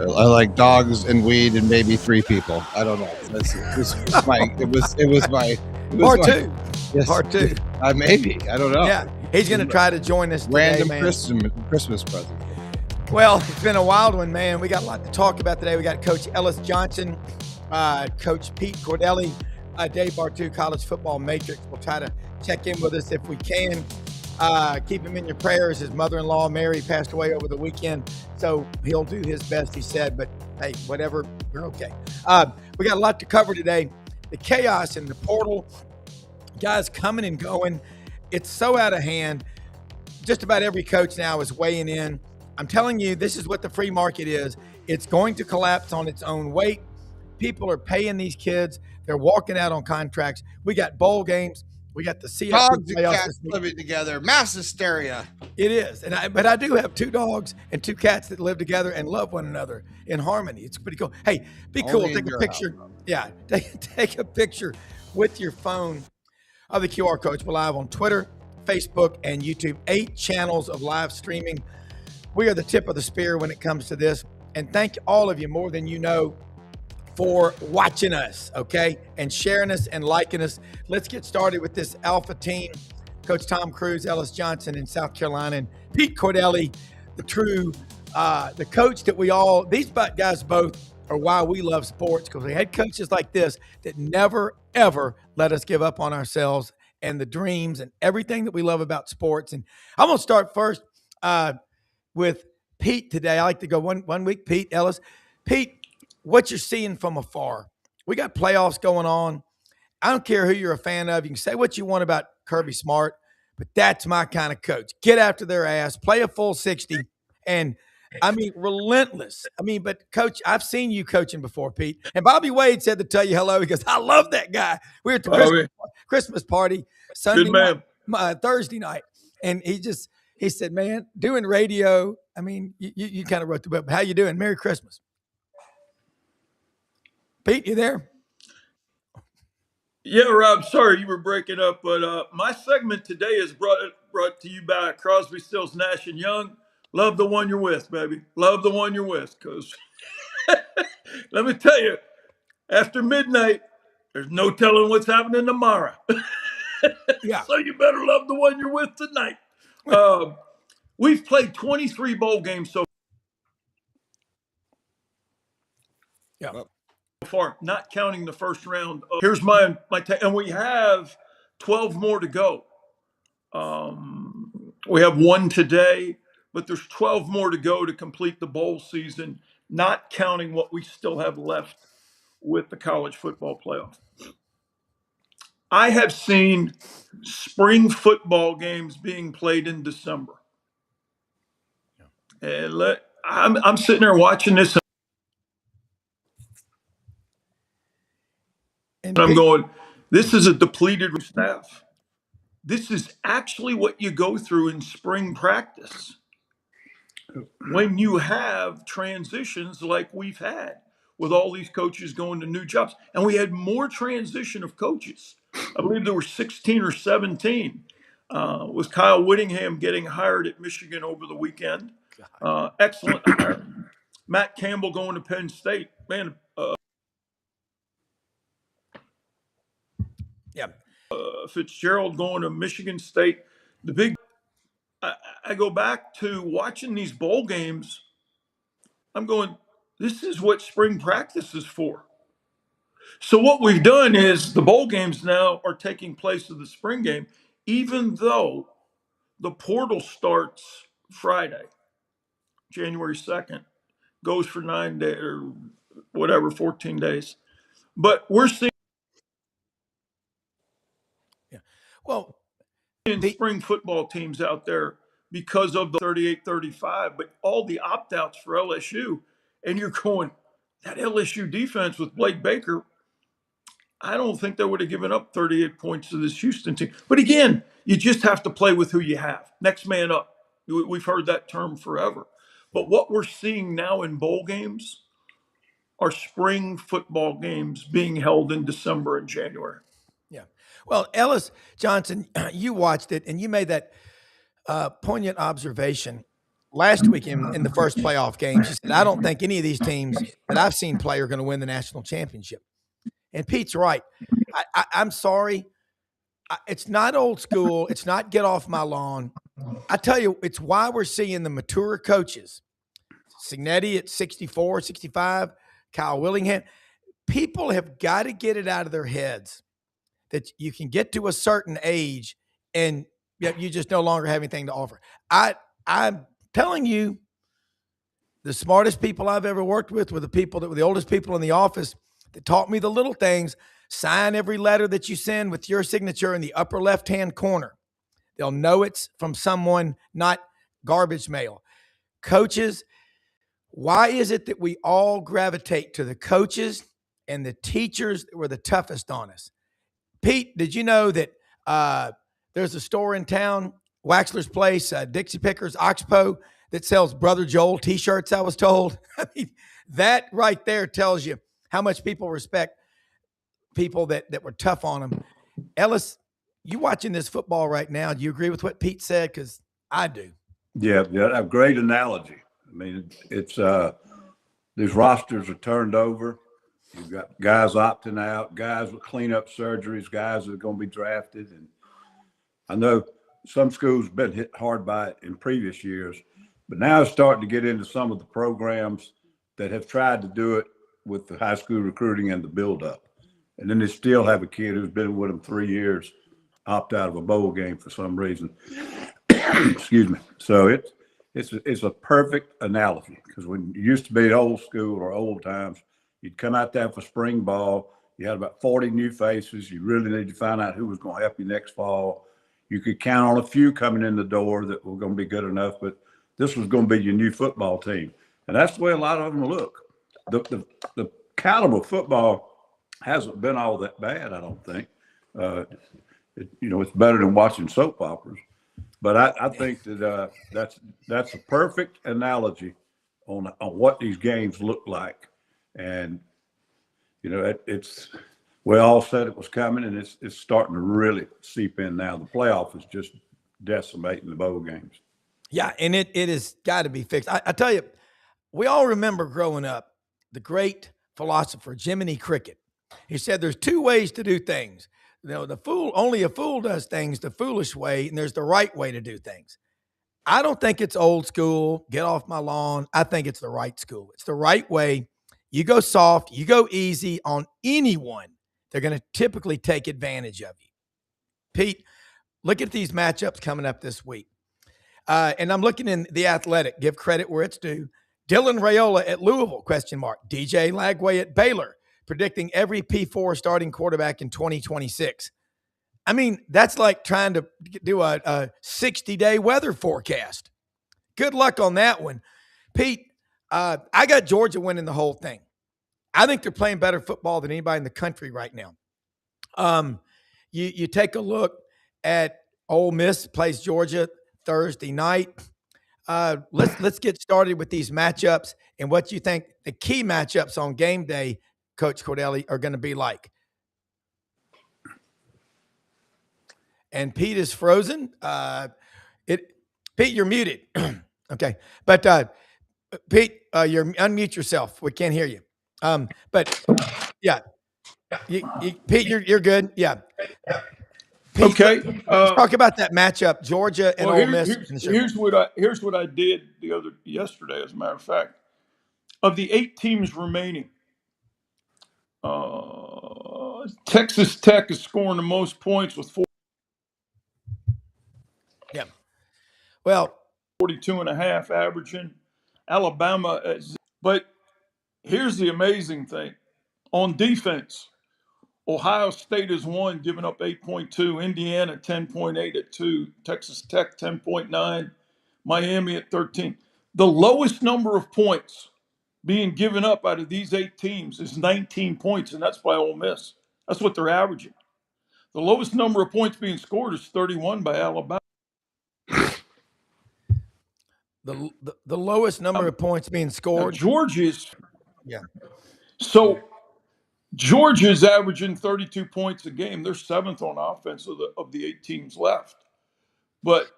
I like dogs and weed and maybe 3 people. I don't know. It was my Part two. Yes, Part two. Maybe. I don't know. Yeah, he's going to try to join us today, Random man. Christmas present. Well, it's been a wild one, man. We got a lot to talk about today. We got Coach Ellis Johnson, Coach Pete Cordelli, Dave Bartoo, College Football Matrix. We'll try to check in with us if we can. Keep him in your prayers. His mother-in-law, Mary, passed away over the weekend, so he'll do his best, he said. But, hey, whatever, we're okay. We got a lot to cover today. The chaos in the portal, guys coming and going. It's so out of hand. Just about every coach now is weighing in. I'm telling you, this is what the free market is. It's going to collapse on its own weight. People are paying these kids. They're walking out on contracts. We got bowl games. We got the CFP dogs playoffs. and cats living together. Mass hysteria. It is. But I do have 2 dogs and 2 cats that live together and love one another in harmony. It's pretty cool. Hey, be cool. Only in Take a your picture. house. Yeah. Take a picture with your phone of the QR codes. We're live on Twitter, Facebook, and YouTube. 8 channels of live streaming. We are the tip of the spear when it comes to this. And thank all of you more than you know for watching us, okay? And sharing us and liking us. Let's get started with this alpha team. Coach Tom Cruise, Ellis Johnson in South Carolina, and Pete Cordelli, the true, the coach that these guys both are why we love sports, because we had coaches like this that never, ever let us give up on ourselves and the dreams and everything that we love about sports. And I'm going to start first with Pete today. I like to go one week, Pete, Ellis. Pete, what you're seeing from afar. We got playoffs going on. I don't care who you're a fan of. You can say what you want about Kirby Smart, but that's my kind of coach. Get after their ass, play a full 60, and, relentless. But, Coach, I've seen you coaching before, Pete. And Bobby Wade said to tell you hello. He goes, I love that guy. We were at the Christmas party Sunday night, Thursday night, and he said, man, doing radio, you kind of wrote the book, but how you doing? Merry Christmas. Pete, you there? Yeah, Rob, sorry you were breaking up, but my segment today is brought to you by Crosby, Stills, Nash & Young. Love the one you're with, baby. Love the one you're with, because let me tell you, after midnight, there's no telling what's happening tomorrow. Yeah. So you better love the one you're with tonight. We've played 23 bowl games so far, not counting the first round. Here's my and we have 12 more to go. We have 1 today, but there's 12 more to go to complete the bowl season, not counting what we still have left with the college football playoff. I have seen spring football games being played in December. And I'm sitting there watching this, and I'm going, this is a depleted staff. This is actually what you go through in spring practice when you have transitions like we've had with all these coaches going to new jobs. And we had more transition of coaches. I believe there were 16 or 17. Was Kyle Whittingham getting hired at Michigan over the weekend? Excellent hire. Matt Campbell going to Penn State. Man, Fitzgerald going to Michigan State. I go back to watching these bowl games. I'm going, this is what spring practice is for. So what we've done is the bowl games now are taking place of the spring game, even though the portal starts Friday, January 2nd, goes for 9 days or whatever, 14 days. But we're seeing spring football teams out there because of the 38-35, but all the opt-outs for LSU, and you're going, that LSU defense with Blake Baker, I don't think they would have given up 38 points to this Houston team. But again, you just have to play with who you have. Next man up. We've heard that term forever. But what we're seeing now in bowl games are spring football games being held in December and January. Yeah. Well, Ellis Johnson, you watched it, and you made that poignant observation last week in the first playoff game. She said, I don't think any of these teams that I've seen play are going to win the national championship. And Pete's right. I'm sorry. It's not old school. It's not get off my lawn. I tell you, it's why we're seeing the mature coaches, Signetti at 64, 65, Kyle Willingham. People have got to get it out of their heads that you can get to a certain age and you just no longer have anything to offer. I'm telling you, the smartest people I've ever worked with were the people that were the oldest people in the office that taught me the little things. Sign every letter that you send with your signature in the upper left-hand corner. They'll know it's from someone, not garbage mail. Coaches, why is it that we all gravitate to the coaches and the teachers that were the toughest on us? Pete, did you know that there's a store in town, Waxler's Place, Dixie Pickers, Oxbow, that sells Brother Joel T-shirts, I was told? I mean, that right there tells you how much people respect people that were tough on them. Ellis, you watching this football right now, do you agree with what Pete said? Because I do. Yeah, a great analogy. I mean, it's these rosters are turned over. You've got guys opting out, guys with cleanup surgeries, guys that are going to be drafted. And I know some schools have been hit hard by it in previous years, but now it's starting to get into some of the programs that have tried to do it with the high school recruiting and the buildup. And then they still have a kid who's been with them 3 years opt out of a bowl game for some reason. Excuse me. So it's a perfect analogy, because when you used to be old school or old times, you'd come out there for spring ball. You had about 40 new faces. You really needed to find out who was going to help you next fall. You could count on a few coming in the door that were going to be good enough, but this was going to be your new football team. And that's the way a lot of them look. The caliber of football hasn't been all that bad, I don't think. It's better than watching soap operas. But I think that that's a perfect analogy on what these games look like. And, we all said it was coming, and it's starting to really seep in now. The playoff is just decimating the bowl games. Yeah, and it has got to be fixed. I tell you, we all remember growing up, the great philosopher Jiminy Cricket. He said there's two ways to do things. Only a fool does things the foolish way, and there's the right way to do things. I don't think it's old school, get off my lawn. I think it's the right school. It's the right way. You go soft, you go easy on anyone. They're going to typically take advantage of you. Pete, look at these matchups coming up this week. And I'm looking in The Athletic, give credit where it's due. Dylan Raiola at Louisville, ? DJ Lagway at Baylor, predicting every P4 starting quarterback in 2026. I mean, that's like trying to do a 60-day weather forecast. Good luck on that one. Pete, I got Georgia winning the whole thing. I think they're playing better football than anybody in the country right now. You take a look at Ole Miss plays Georgia Thursday night. Let's get started with these matchups and what you think the key matchups on game day, Coach Cordelli, are going to be like. And Pete is frozen. Pete, you're muted. Okay, but Pete, you unmute yourself. We can't hear you. But yeah, Pete, you're good. Yeah. Pete, Okay. let's talk about that matchup, Georgia and Ole Miss. Here's what I did yesterday. As a matter of fact, of the 8 teams remaining, Texas Tech is scoring the most points with 4. Yeah. Well, 42.5 averaging. Alabama, but here's the amazing thing: on defense, Ohio State has won, giving up 8.2. Indiana 10.8 at 2. Texas Tech 10.9. Miami at 13. The lowest number of points being given up out of these 8 teams is 19 points, and that's by Ole Miss. That's what they're averaging. The lowest number of points being scored is 31 by Alabama. The lowest number of points being scored. Georgia's. Yeah. So Georgia's averaging 32 points a game. They're 7th on offense of the 8 teams left. But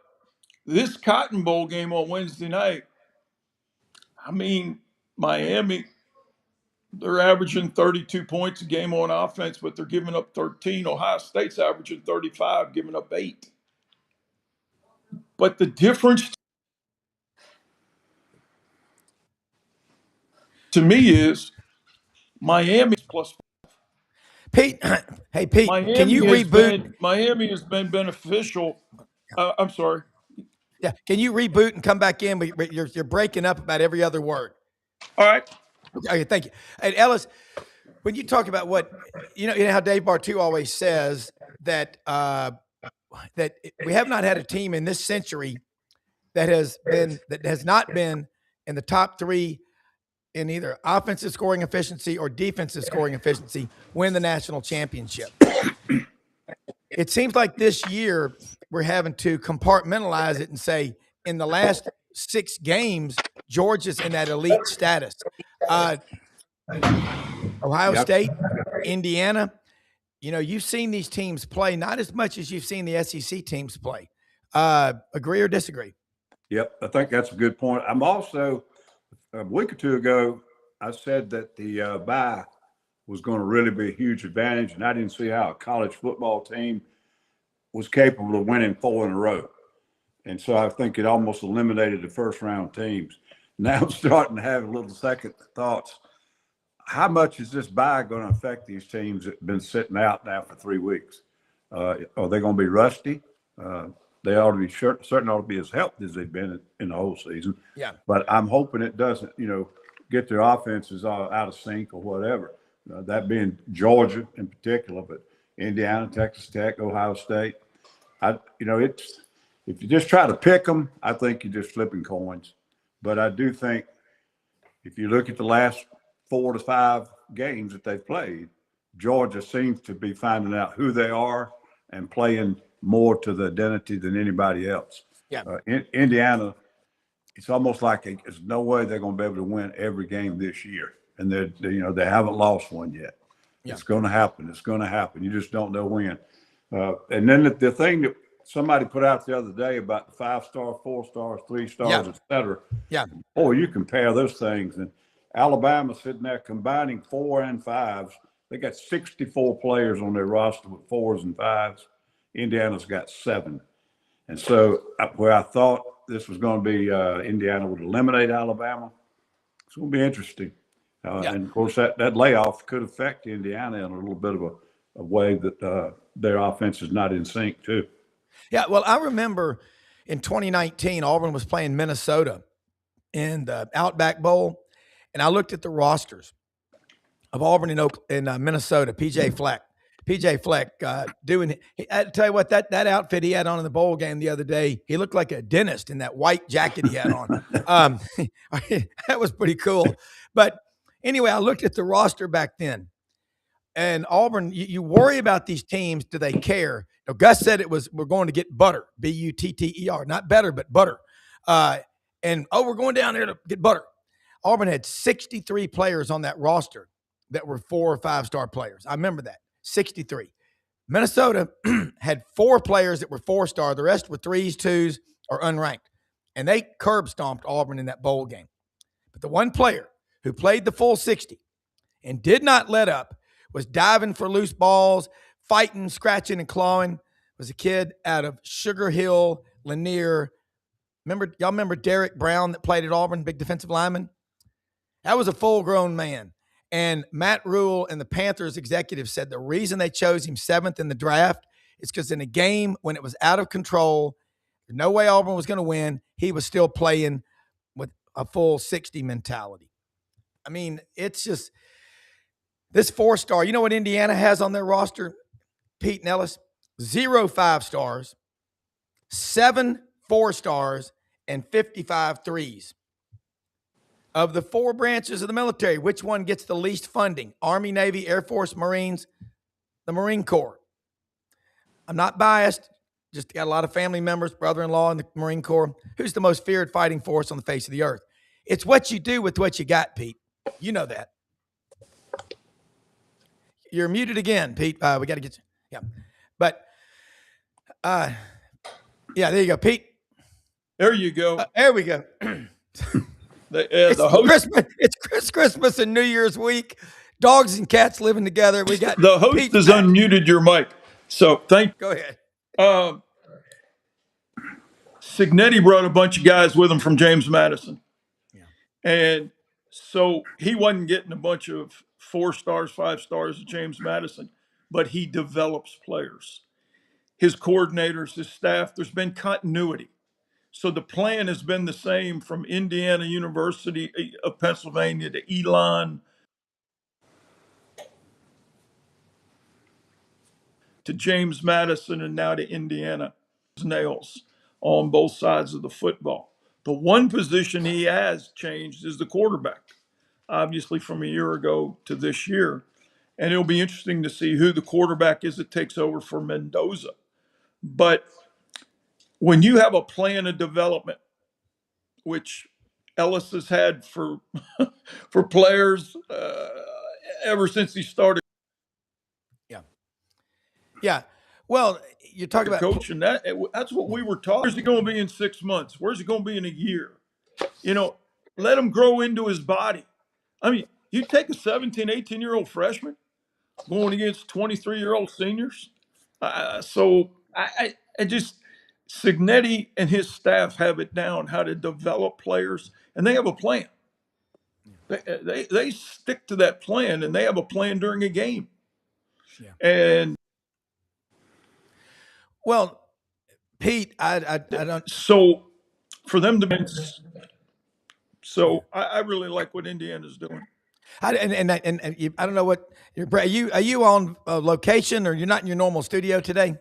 this Cotton Bowl game on Wednesday night, I mean, Miami, they're averaging 32 points a game on offense, but they're giving up 13. Ohio State's averaging 35, giving up 8. But the difference to me is Miami's plus. Pete, hey Pete, can you reboot? Miami has been beneficial. I'm sorry. Yeah, can you reboot and come back in? But you're breaking up about every other word. All right. Okay, thank you. And Ellis, when you talk about what you know how Dave Bartoo always says that that we have not had a team in this century that has not been in the top 3 in either offensive scoring efficiency or defensive scoring efficiency win the national championship. It seems like this year we're having to compartmentalize it and say in the last 6 games, Georgia's in that elite status. Ohio State, Indiana, you've seen these teams play not as much as you've seen the SEC teams play. Agree or disagree? Yep, I think that's a good point. I'm also, a week or two ago, I said that the bye was going to really be a huge advantage, and I didn't see how a college football team was capable of winning 4 in a row. And so I think it almost eliminated the first-round teams. Now I'm starting to have a little second thoughts. How much is this bye going to affect these teams that have been sitting out now for 3 weeks? Are they going to be rusty? They ought to be certainly ought to be as healthy as they've been in the whole season. Yeah. But I'm hoping it doesn't, get their offenses out of sync or whatever. That being Georgia in particular, but Indiana, Texas Tech, Ohio State. It's if you just try to pick them, I think you're just flipping coins. But I do think if you look at the last 4 to 5 games that they've played, Georgia seems to be finding out who they are and playing more to the identity than anybody else. Yeah. Indiana, it's almost like there's no way they're going to be able to win every game this year, and they haven't lost one yet. Yeah. It's going to happen. It's going to happen. You just don't know when. And then the thing that somebody put out the other day about the 5-star, 4 stars, 3 stars, et cetera. Yeah. Boy, you compare those things, and Alabama sitting there combining 4 and 5s. They got 64 players on their roster with 4s and 5s. Indiana's got 7. And so where I thought this was going to be Indiana would eliminate Alabama, it's going to be interesting. And, of course, that layoff could affect Indiana in a little bit of a way that their offense is not in sync, too. Yeah, well, I remember in 2019, Auburn was playing Minnesota in the Outback Bowl, and I looked at the rosters of Auburn in Minnesota, PJ Fleck. I tell you what, that outfit he had on in the bowl game the other day, he looked like a dentist in that white jacket he had on. That was pretty cool. But anyway, I looked at the roster back then. And Auburn, you worry about these teams. Do they care? Now, Gus said we're going to get butter, B-U-T-T-E-R, not better, but butter. We're going down there to get butter. Auburn had 63 players on that roster that were 4 or 5-star players. I remember that, 63. Minnesota had 4 players that were 4-star. The rest were 3s, 2s, or unranked. And they curb stomped Auburn in that bowl game. But the one player who played the full 60 and did not let up, was diving for loose balls, fighting, scratching, and clawing, was a kid out of Sugar Hill, Lanier. Y'all remember Derek Brown that played at Auburn, big defensive lineman? That was a full-grown man. And Matt Rule and the Panthers executive said the reason they chose him 7th in the draft is because in a game when it was out of control, no way Auburn was going to win, he was still playing with a full 60 mentality. I mean, it's just – this 4-star, you know what Indiana has on their roster, Pete and Ellis? 0 5-stars, 7 4-stars, and 55 3s. Of the 4 branches of the military, which one gets the least funding? Army, Navy, Air Force, Marines, the Marine Corps. I'm not biased, just got a lot of family members, brother-in-law in the Marine Corps. Who's the most feared fighting force on the face of the earth? It's what you do with what you got, Pete. You know that. You're muted again, Pete. We got to get you. Yeah. But, there you go, Pete. There you go. There we go. The host, It's Christmas and New Year's week. Dogs and cats living together. We got the host Pete's has back. unmuted your mic. So thank Go ahead. Signetti brought a bunch of guys with him from James Madison. Yeah. And so he wasn't getting a bunch of 4 stars, 5 stars at James Madison, but he develops players. His coordinators, his staff, there's been continuity. So the plan has been the same from Indiana University of Pennsylvania to Elon to James Madison and now to Indiana. Nails on both sides of the football. The one position he has changed is the quarterback, obviously from a year ago to this year. And it'll be interesting to see who the quarterback is that takes over for Mendoza. But when you have a plan of development, which Ellis has had for for players ever since he started. Yeah. Well, you're talking about coaching. That's what we were taught. Where's he going to be in 6 months? Where's he going to be in a year? Let him grow into his body. I mean, you take a 17, 18-year-old freshman going against 23-year-old seniors. So I just, Signetti and his staff have it down how to develop players, and they have a plan. They stick to that plan, and they have a plan during a game. Yeah. And well, Pete, I don't. So for them to be, I really like what Indiana's doing. I don't know what are you on location or you're not in your normal studio today?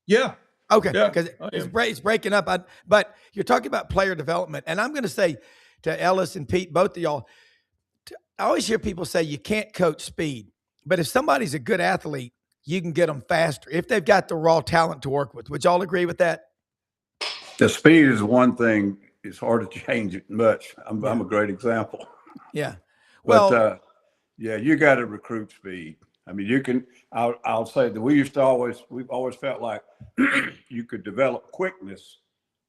Yeah. Okay. Yeah, Because it's breaking up. But you're talking about player development, and I'm going to say to Ellis and Pete, both of y'all, I always hear people say you can't coach speed, but if somebody's a good athlete, you can get them faster if they've got the raw talent to work with. Would y'all agree with that? The speed is one thing. It's hard to change it much. I'm a great example. Yeah. But Well, you got to recruit speed. I mean, you can. I'll say that we've always felt like you could develop quickness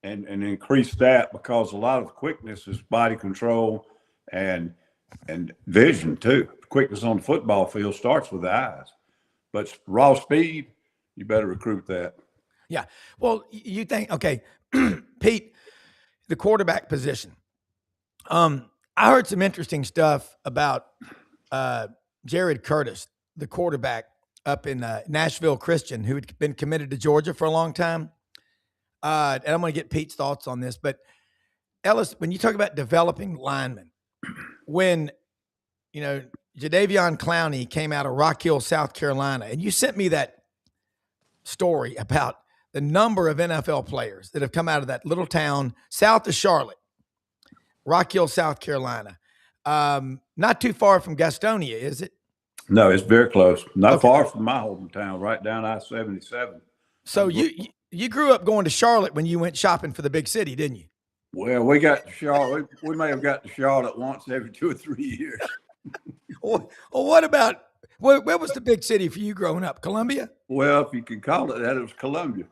and increase that, because a lot of quickness is body control and vision too. Quickness on the football field starts with the eyes, but raw speed, you better recruit that. yeah. Well, you think, okay, Pete, the quarterback position. I heard some interesting stuff about Jared Curtis, the quarterback up in Nashville Christian, who had been committed to Georgia for a long time. And I'm going to get Pete's thoughts on this. But Ellis, when you talk about developing linemen, when, Jadeveon Clowney came out of Rock Hill, South Carolina, and you sent me that story about the number of NFL players that have come out of that little town south of Charlotte, Rock Hill, South Carolina. Not too far from Gastonia, is it? No, it's very close. Not far from my hometown, right down I-77. So you grew up going to Charlotte when you went shopping for the big city, didn't you? Well, we got to Charlotte. We may have got to Charlotte once every 2 or 3 years. Well, what about where was the big city for you growing up? Columbia? Well, if you can call it that, it was Columbia.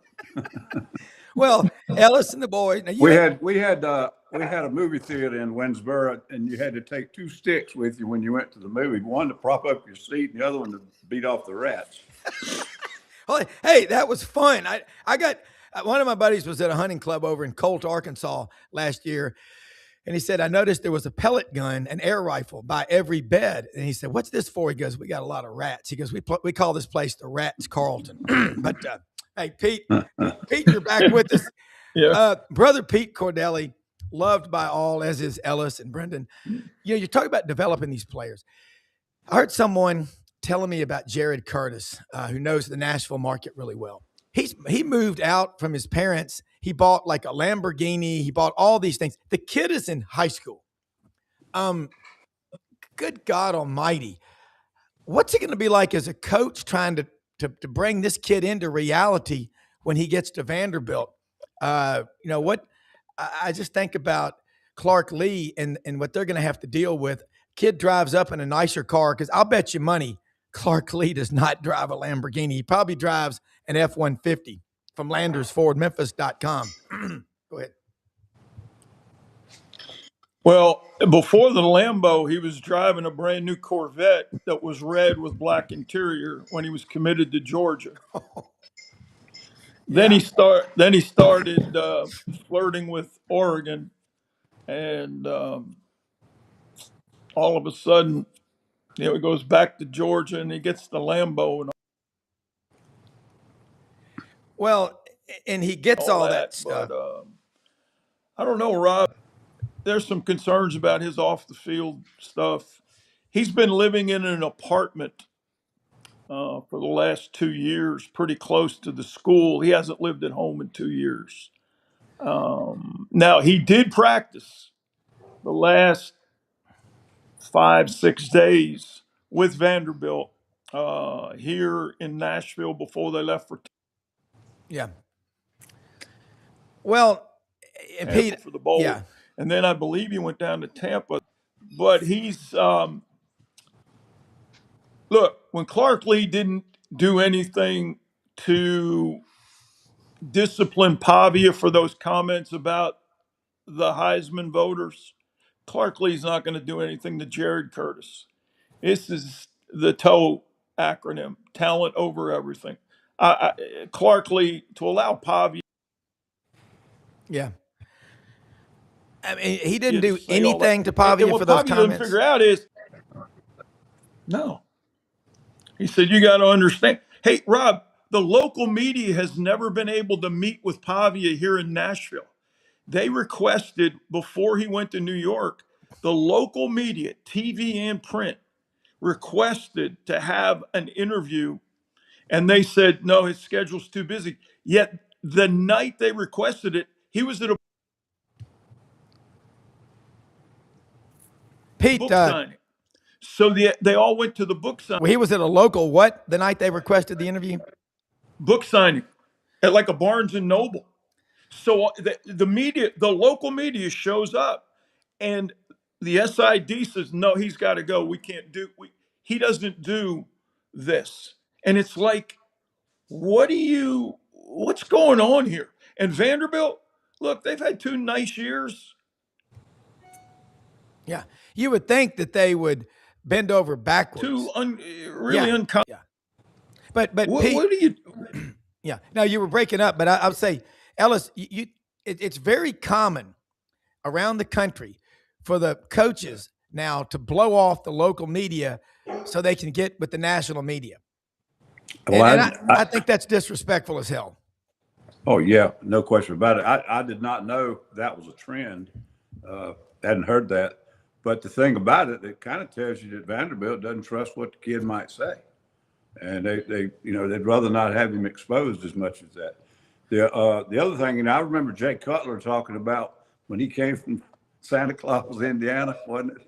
Well, Ellis and the boys. Now we had a movie theater in Winsboro, and you had to take 2 sticks with you when you went to the movie. One to prop up your seat, and the other one to beat off the rats. Hey, that was fun. I got one of my buddies was at a hunting club over in Colt, Arkansas last year. And he said, I noticed there was a pellet gun, an air rifle by every bed. And he said, what's this for? He goes, we got a lot of rats. He goes, we call this place the Rats Carlton. But hey, Pete, you're back with us. Yeah. Brother Pete Cordelli, loved by all, as is Ellis and Brendan. You're talking about developing these players. I heard someone telling me about Jared Curtis, who knows the Nashville market really well. He moved out from his parents. He bought like a Lamborghini. He bought all these things. The kid is in high school. Good God Almighty. What's it going to be like as a coach trying to bring this kid into reality when he gets to Vanderbilt? I just think about Clark Lee and what they're going to have to deal with. Kid drives up in a nicer car, because I'll bet you money Clark Lee does not drive a Lamborghini. He probably drives an F-150 from LandersFordMemphis.com. Go ahead. Well, before the Lambo, he was driving a brand new Corvette that was red with black interior when he was committed to Georgia. Then Yeah. he started flirting with Oregon, and all of a sudden, he goes back to Georgia and he gets the Lambo and Well, and he gets all that stuff. But I don't know, Rob. There's some concerns about his off the field stuff. He's been living in an apartment for the last 2 years, pretty close to the school. He hasn't lived at home in 2 years. Now, he did practice the last 5, 6 days with Vanderbilt here in Nashville before they left for Yeah. Well, and Tampa Pete, for the bowl. yeah. And then I believe he went down to Tampa. But he's look, when Clark Lee didn't do anything to discipline Pavia for those comments about the Heisman voters, Clark Lee's not going to do anything to Jared Curtis. This is the TOE acronym, talent over everything. Clark Lee, to allow Pavia. Yeah. I mean, he didn't do say all that. anything to Pavia And for those what Pavia didn't comments. figure out is, no. He said, you got to understand. Hey, Rob, the local media has never been able to meet with Pavia here in Nashville. They requested, before he went to New York, the local media, TV and print, requested to have an interview. And they said, no, his schedule's too busy. Yet the night they requested it, he was at a Pete, book signing. So they all went to the book signing. well, he was at a local what the night they requested the interview? Book signing at like a Barnes and Noble. So the media, the local media shows up, and the SID says, no, he's got to go. We can't do, he doesn't do this. And it's like, what's going on here? And Vanderbilt, look, they've had 2 nice years. Yeah. You would think that they would bend over backwards. 2 really uncommon. Yeah. But What Pete, do you? yeah. Now you were breaking up, but I would say, Ellis, it's very common around the country for the coaches now to blow off the local media so they can get with the national media. Well, And I think that's disrespectful as hell. Oh yeah, no question about it. I did not know that was a trend. Hadn't heard that. But the thing about it, it kind of tells you that Vanderbilt doesn't trust what the kid might say. And they'd rather not have him exposed as much as that. The other thing, and I remember Jay Cutler talking about when he came from Santa Claus, Indiana, wasn't it?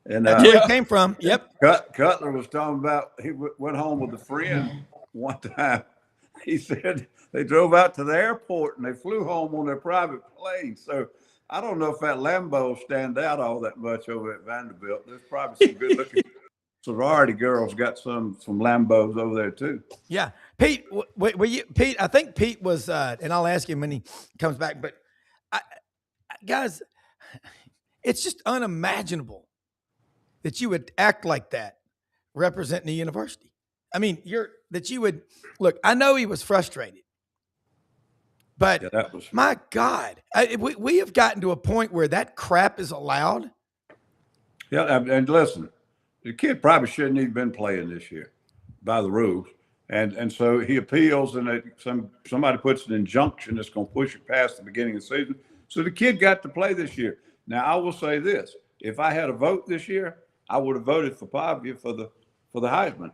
And That's where he came from. Yep. Cutler was talking about he went home with a friend one time. He said they drove out to the airport and they flew home on their private plane. So I don't know if that Lambo will stand out all that much over at Vanderbilt. There's probably some good looking sorority girls got some Lambos over there too. Yeah. Pete, Pete, I think Pete was, and I'll ask him when he comes back, but guys, it's just unimaginable that you would act like that representing the university. I mean, look, I know he was frustrated, but my God, we have gotten to a point where that crap is allowed. Yeah. And listen, the kid probably shouldn't even been playing this year by the rules. And so he appeals and somebody puts an injunction that's going to push it past the beginning of the season. So the kid got to play this year. Now, I will say this. If I had a vote this year, I would have voted for Pavia for the Heisman.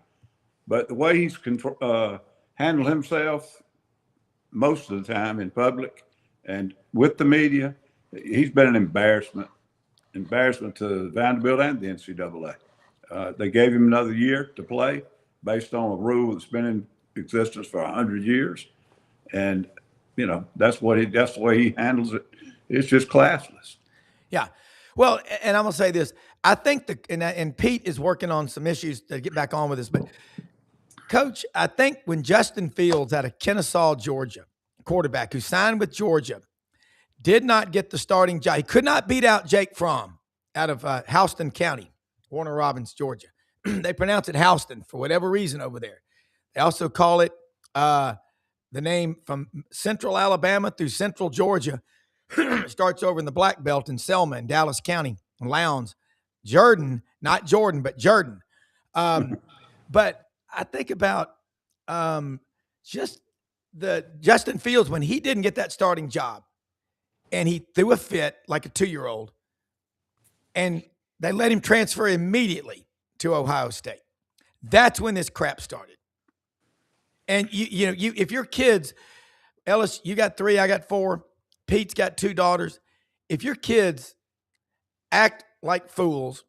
But the way he's handled himself most of the time in public and with the media, he's been an embarrassment to Vanderbilt and the NCAA. They gave him another year to play based on a rule that's been in existence for 100 years. And, that's the way he handles it. It's just classless. Yeah. Well, and I'm going to say this. I think and Pete is working on some issues to get back on with this, but Coach, I think when Justin Fields out of Kennesaw, Georgia, quarterback who signed with Georgia, did not get the starting job, he could not beat out Jake Fromm out of Houston County, Warner Robins, Georgia. They pronounce it Houston for whatever reason over there. They also call it the name from central Alabama through central Georgia. Starts over in the Black Belt in Selma in Dallas County, Lowndes, Jordan, not Jordan, but Jordan. But I think about just the Justin Fields when he didn't get that starting job and he threw a fit like a 2-year-old and they let him transfer immediately to Ohio State. That's when this crap started. And you if your kids, Ellis, you got 3, I got 4, Pete's got 2 daughters. If your kids act like fools,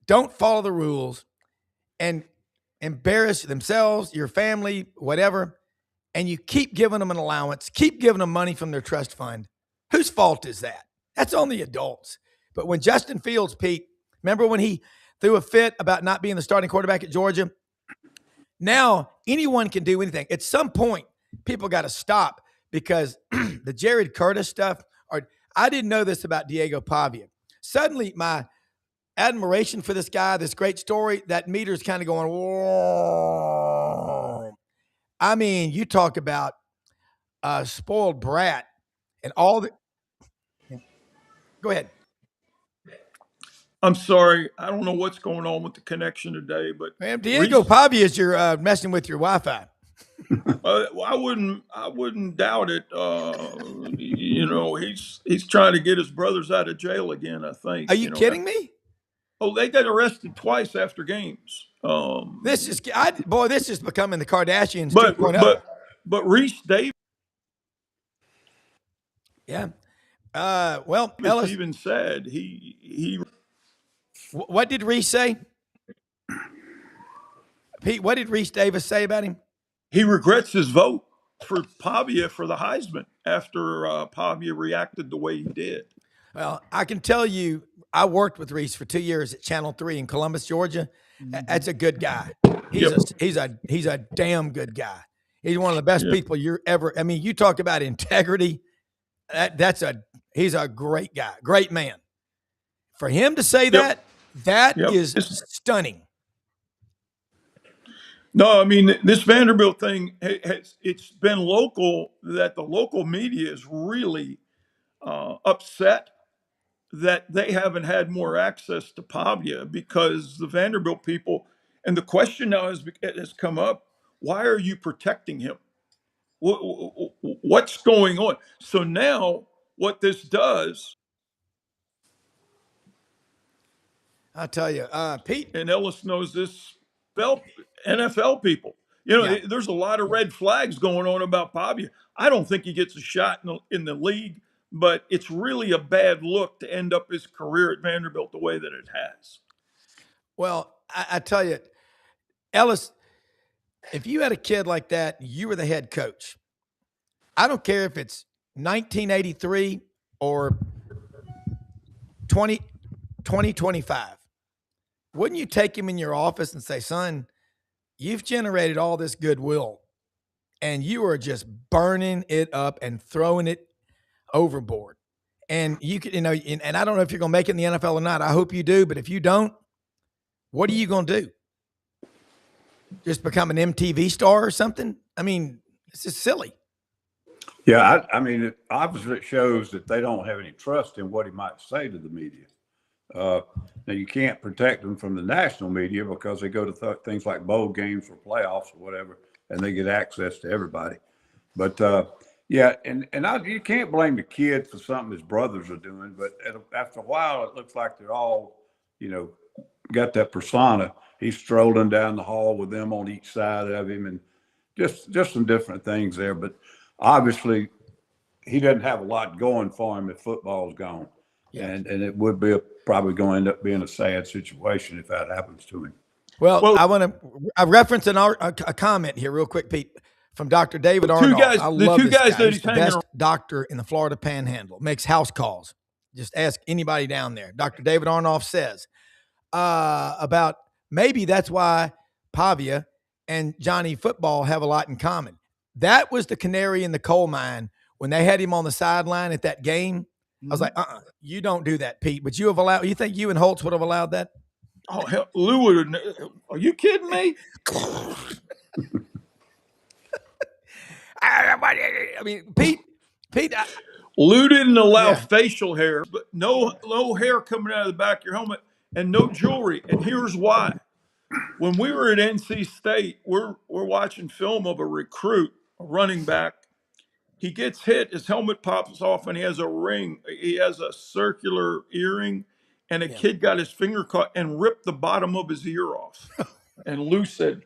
don't follow the rules, and embarrass themselves, your family, whatever, and you keep giving them an allowance, keep giving them money from their trust fund, whose fault is that? That's on the adults. But when Justin Fields, Pete, remember when he threw a fit about not being the starting quarterback at Georgia? Now anyone can do anything. At some point, people got to stop because the Jared Curtis stuff, I didn't know this about Diego Pavia. Suddenly, my admiration for this guy, this great story, that meter's kind of going, whoa. I mean, you talk about a spoiled brat and all the. Go ahead. I'm sorry. I don't know what's going on with the connection today, but Man, Diego Pavia is you're messing with your Wi-Fi. I wouldn't doubt it. He's trying to get his brothers out of jail again, I think. Are you kidding me? Oh, they got arrested twice after games. This is becoming the Kardashians 2.0. But Reese Davis. Yeah. Well, Ellis even said he. What did Reese say? Pete, what did Reese Davis say about him? He regrets his vote for Pavia for the Heisman after Pavia reacted the way he did. Well, I can tell you, I worked with Reese for 2 years at Channel 3 in Columbus, Georgia. That's a good guy. He's a damn good guy. He's one of the best people you're ever. I mean, you talk about integrity. He's a great guy, great man. For him to say that is stunning. No, I mean, this Vanderbilt thing, it's been local, that the local media is really upset that they haven't had more access to Pavia because the Vanderbilt people, and the question now has come up, why are you protecting him? What's going on? So now what this does, I'll tell you, Pete. And Ellis knows this, NFL people. There's a lot of red flags going on about Pavia. I don't think he gets a shot in the league, but it's really a bad look to end up his career at Vanderbilt the way that it has. Well, I tell you, Ellis, if you had a kid like that, you were the head coach. I don't care if it's 1983 or 2025. Wouldn't you take him in your office and say, son, you've generated all this goodwill and you are just burning it up and throwing it overboard. And you could, and I don't know if you're going to make it in the NFL or not. I hope you do. But if you don't, what are you going to do? Just become an MTV star or something? I mean, it's just silly. Yeah. I mean, obviously it shows that they don't have any trust in what he might say to the media. Now, you can't protect them from the national media because they go to things like bowl games or playoffs or whatever, and they get access to everybody. But, you can't blame the kid for something his brothers are doing. But after a while, it looks like they're all, got that persona. He's strolling down the hall with them on each side of him and just some different things there. But obviously, he doesn't have a lot going for him if football's gone. Yeah. And it would be probably going to end up being a sad situation if that happens to him. Well, I reference a comment here real quick, Pete, from Dr. David Arnold. I love this guy. He's the best doctor in the Florida Panhandle. Makes house calls. Just ask anybody down there. Dr. David Arnold says about maybe that's why Pavia and Johnny Football have a lot in common. That was the canary in the coal mine when they had him on the sideline at that game. I was like, you don't do that, Pete. But you think you and Holtz would have allowed that? Oh, hell, Lou would have. Are you kidding me? I mean, Pete. Lou didn't allow facial hair, but no hair coming out of the back of your helmet and no jewelry. And here's why. When we were at NC State, we're watching film of a recruit, a running back. He gets hit, his helmet pops off, and he has a ring. He has a circular earring, and a kid got his finger caught and ripped the bottom of his ear off. And Lou said,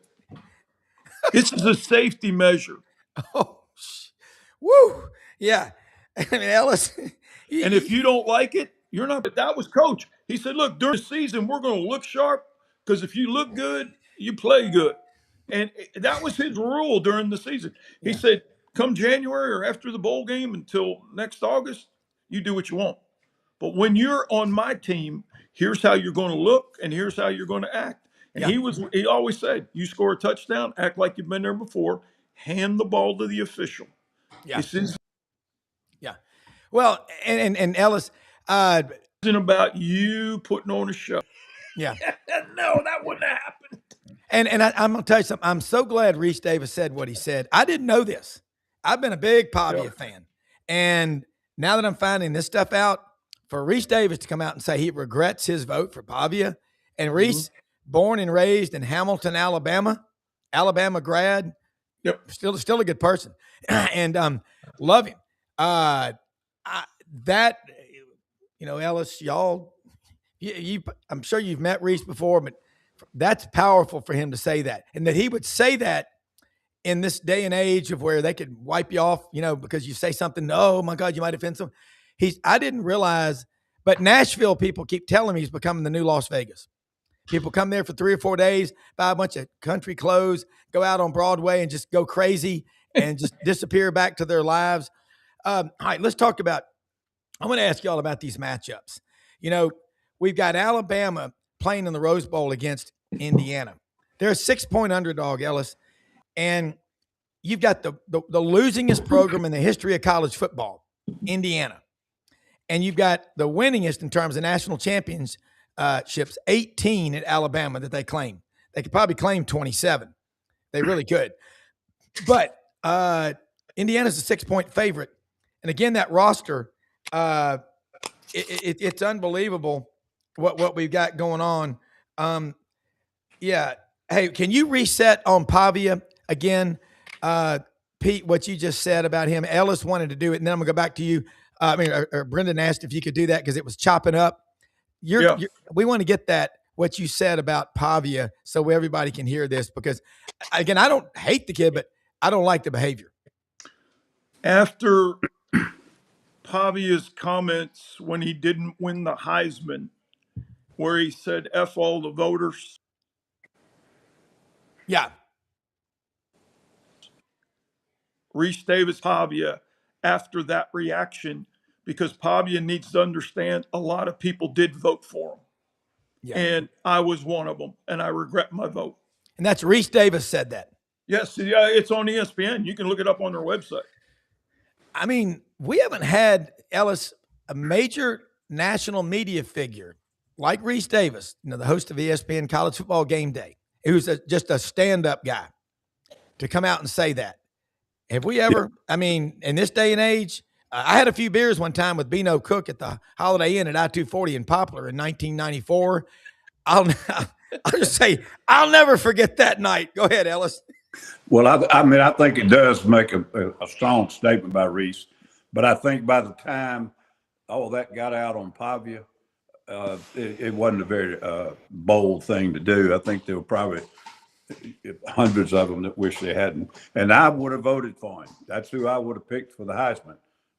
"This is a safety measure." Oh, woo. Yeah. I mean, Ellis. And if you don't like it, you're not. But that was Coach. He said, "Look, during the season, we're going to look sharp because if you look good, you play good." And that was his rule during the season. He said, "Come January or after the bowl game until next August, you do what you want. But when you're on my team, here's how you're going to look and here's how you're going to act." And he always said, "You score a touchdown, act like you've been there before, hand the ball to the official." Yeah. Well, and Ellis, isn't about you putting on a show. Yeah. No, that wouldn't have happened. And I'm going to tell you something. I'm so glad Reese Davis said what he said. I didn't know this. I've been a big Pavia fan. And now that I'm finding this stuff out, for Reese Davis to come out and say he regrets his vote for Pavia, and Reese, born and raised in Hamilton, Alabama grad, still a good person, and love him. Ellis, y'all, I'm sure you've met Reese before, but that's powerful for him to say that, and that he would say that in this day and age of where they could wipe you off, because you say something. Oh my God, you might offend someone. I didn't realize, but Nashville people keep telling me he's becoming the new Las Vegas. People come there for 3 or 4 days, buy a bunch of country clothes, go out on Broadway and just go crazy and just disappear back to their lives. All right, let's talk about, I want to ask y'all about these matchups. We've got Alabama playing in the Rose Bowl against Indiana. They're a 6-point underdog, Ellis. And you've got the losingest program in the history of college football, Indiana. And you've got the winningest in terms of national championships, 18 at Alabama that they claim. They could probably claim 27. They really could. But Indiana's a 6-point favorite. And again, that roster, it's unbelievable what we've got going on. Hey, can you reset on Pavia again? Pete, what you just said about him. Ellis wanted to do it, and then I'm going to go back to you. Brendan asked if you could do that because it was chopping up. We want to get what you said about Pavia so everybody can hear this because, again, I don't hate the kid, but I don't like the behavior. After Pavia's comments when he didn't win the Heisman, where he said, "F all the voters." Yeah. Reese Davis, Pavia, after that reaction, because Pavia needs to understand a lot of people did vote for him. Yeah. And I was one of them, and I regret my vote. And that's Reese Davis said that. Yes, it's on ESPN. You can look it up on their website. I mean, we haven't had, Ellis, a major national media figure like Reese Davis, the host of ESPN College Football Game Day, who's just a stand-up guy, to come out and say that. Have we ever, in this day and age, I had a few beers one time with Beano Cook at the Holiday Inn at I-240 in Poplar in 1994. I'll just say, I'll never forget that night. Go ahead, Ellis. Well, I think it does make a strong statement by Reese, but I think by the time all that got out on Pavia, it wasn't a very bold thing to do. I think there were probably hundreds of them that wish they hadn't. And I would have voted for him. That's who I would have picked for the Heisman.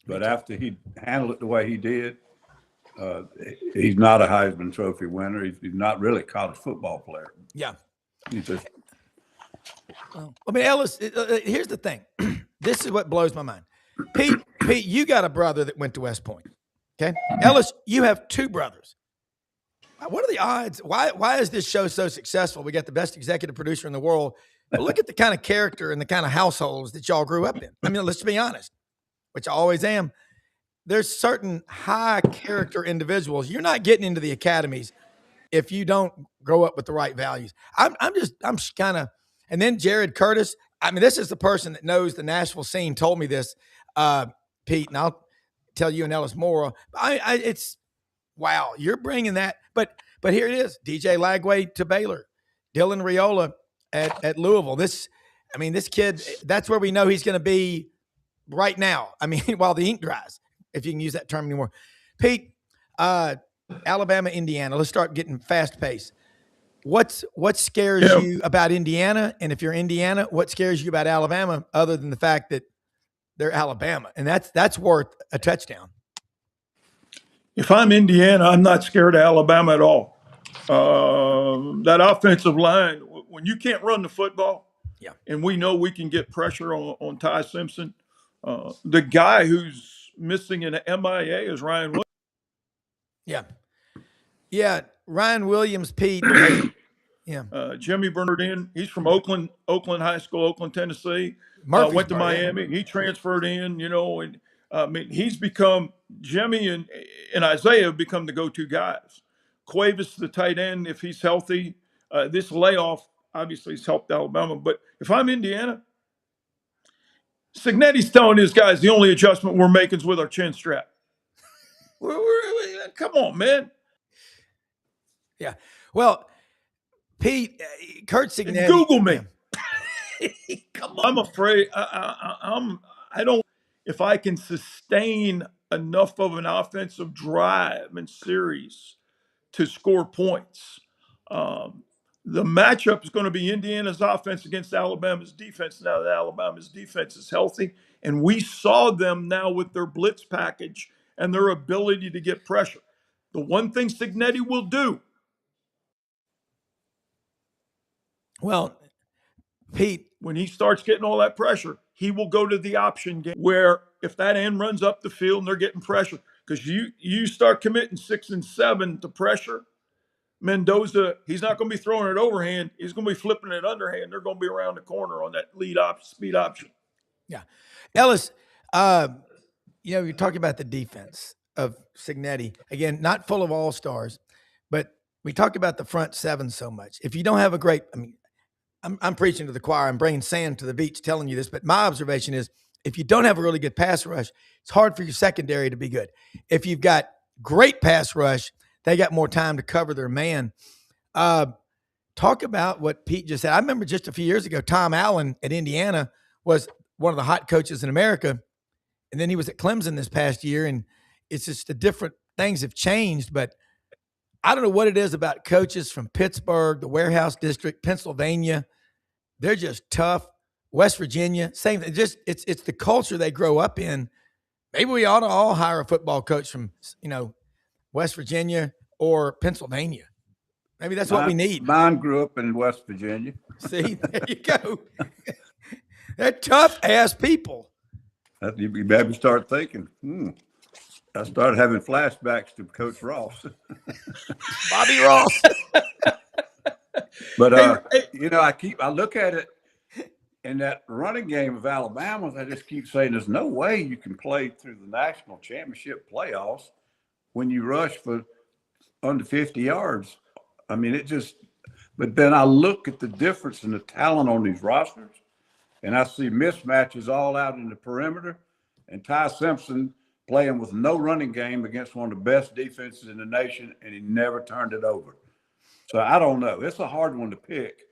But after he handled it the way he did, he's not a Heisman Trophy winner. He's not really a college football player. Yeah. He's just. Ellis, here's the thing. This is what blows my mind. Pete, you got a brother that went to West Point. Okay. Ellis, you have 2 brothers. What are the odds? Why is this show so successful? We got the best executive producer in the world. But look at the kind of character and the kind of households that y'all grew up in. Let's be honest, which I always am. there's certain high character individuals. You're not getting into the academies if you don't grow up with the right values. I'm kind of, and then Jared Curtis. I mean, this is the person that knows the Nashville scene. Told me this, Pete, and I'll tell you and Ellis more. It's wow, you're bringing that, but here it is: DJ Lagway to Baylor, Dylan Riola at Louisville. This kid. That's where we know he's going to be right now. I mean, while the ink dries, if you can use that term anymore. Pete, Alabama, Indiana. Let's start getting fast paced. What scares you about Indiana? And if you're Indiana, what scares you about Alabama, other than the fact that they're Alabama, and that's worth a touchdown? If I'm Indiana, I'm not scared of Alabama at all. That offensive line, when you can't run the football, and we know we can get pressure on Ty Simpson, the guy who's missing an MIA is Ryan Williams. Yeah, Ryan Williams, Pete. Jimmy Bernardin, he's from Oakland High School, Oakland, Tennessee. Went to Miami. He transferred in, and he's become Jimmy and Isaiah have become the go-to guys. Cuevas, the tight end, if he's healthy, this layoff obviously has helped Alabama. But if I'm Indiana, Signetti's telling his guys the only adjustment we're making is with our chin strap. Come on, man. Yeah. Well, Pete, Kurt Signetti. Google me. Come on. I'm afraid I don't. If I can sustain enough of an offensive drive and series to score points, the matchup is going to be Indiana's offense against Alabama's defense. Now that Alabama's defense is healthy, and we saw them now with their blitz package and their ability to get pressure. The one thing Signetti will do. Well, Pete, when he starts getting all that pressure, he will go to the option game where if that end runs up the field and they're getting pressure, because you start committing 6 and 7 to pressure, Mendoza, he's not going to be throwing it overhand. He's going to be flipping it underhand. They're going to be around the corner on that speed option. Yeah. Ellis, you're talking about the defense of Signetti. Again, not full of all-stars, but we talk about the front seven so much. If you don't have a great, I'm preaching to the choir. I'm bringing sand to the beach telling you this, but my observation is if you don't have a really good pass rush, it's hard for your secondary to be good. If you've got great pass rush, they got more time to cover their man. Talk about what Pete just said. I remember just a few years ago, Tom Allen at Indiana was one of the hot coaches in America. And then he was at Clemson this past year. And it's just the different things have changed. But I don't know what it is about coaches from Pittsburgh, the Warehouse District, Pennsylvania. They're just tough. West Virginia, same thing. Just it's the culture they grow up in. Maybe we ought to all hire a football coach from, West Virginia or Pennsylvania. Maybe that's what we need. Mine grew up in West Virginia. See, there you go. They're tough-ass people. You maybe start thinking, I started having flashbacks to Coach Ross. Bobby Ross. But, I look at it in that running game of Alabama. I just keep saying there's no way you can play through the national championship playoffs when you rush for under 50 yards. But then I look at the difference in the talent on these rosters, and I see mismatches all out in the perimeter, and Ty Simpson playing with no running game against one of the best defenses in the nation, and he never turned it over. So I don't know. It's a hard one to pick.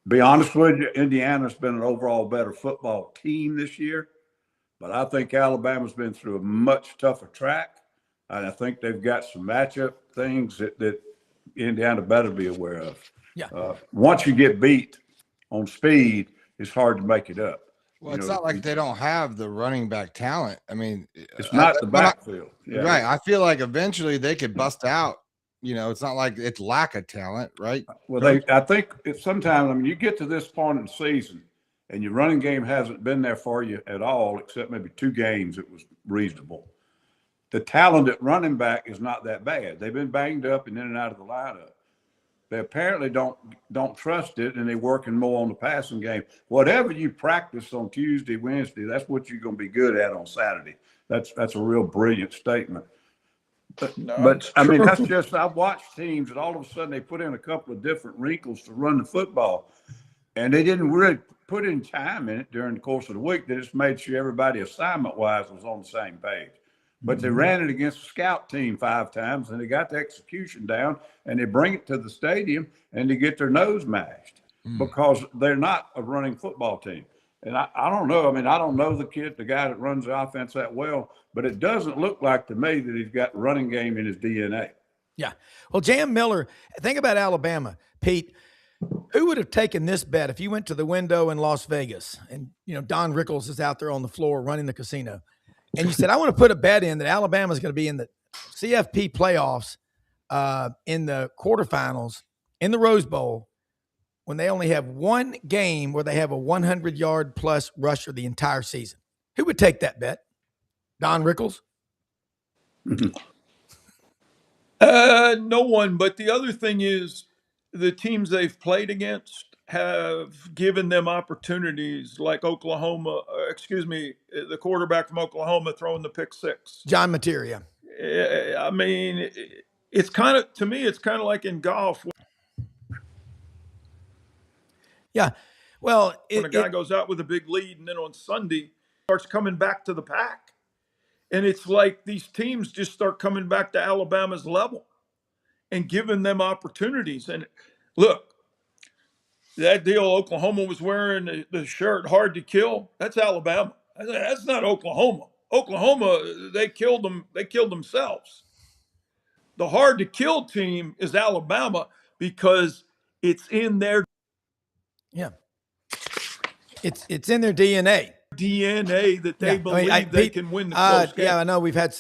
Be honest with you, Indiana's been an overall better football team this year, but I think Alabama's been through a much tougher track, and I think they've got some matchup things that Indiana better be aware of. Yeah. Once you get beat on speed, it's hard to make it up. Well, it's not like they don't have the running back talent. It's not the backfield. Right. I feel like eventually they could bust out. It's not like it's lack of talent, right? Well, I think sometimes, you get to this point in the season and your running game hasn't been there for you at all, except maybe 2 games it was reasonable. The talent at running back is not that bad. They've been banged up and in and out of the lineup. They apparently don't trust it, and they're working more on the passing game. Whatever you practice on Tuesday, Wednesday, that's what you're going to be good at on Saturday. That's a real brilliant statement. No, But I mean, true. that's just, I've watched teams that all of a sudden they put in a couple of different wrinkles to run the football, and they didn't really put in time in it during the course of the week. They just made sure everybody assignment wise was on the same page. But they ran it against a scout team 5 times, and they got the execution down, and they bring it to the stadium, and they get their nose mashed because they're not a running football team. And I don't know. I mean, I don't know the guy that runs the offense that well, but it doesn't look like to me that he's got running game in his DNA. Yeah. Well, Jam Miller, think about Alabama, Pete. Who would have taken this bet if you went to the window in Las Vegas and, Don Rickles is out there on the floor running the casino, and you said, I want to put a bet in that Alabama is going to be in the CFP playoffs in the quarterfinals in the Rose Bowl when they only have one game where they have a 100-yard plus rusher the entire season? Who would take that bet? Don Rickles? No one. But the other thing is the teams they've played against have given them opportunities, like Oklahoma, the quarterback from Oklahoma throwing the pick 6. John Materia. I mean, it's kind of, to me, it's kind of like in golf. Yeah. Well, when a guy goes out with a big lead and then on Sunday starts coming back to the pack. And it's like these teams just start coming back to Alabama's level and giving them opportunities. And look, that deal Oklahoma was wearing, the shirt hard to kill, that's Alabama. That's not Oklahoma. Oklahoma, they killed them. They killed themselves. The hard to kill team is Alabama because it's in their it's in their DNA. That they believe they can win the close game. Yeah, I know we've had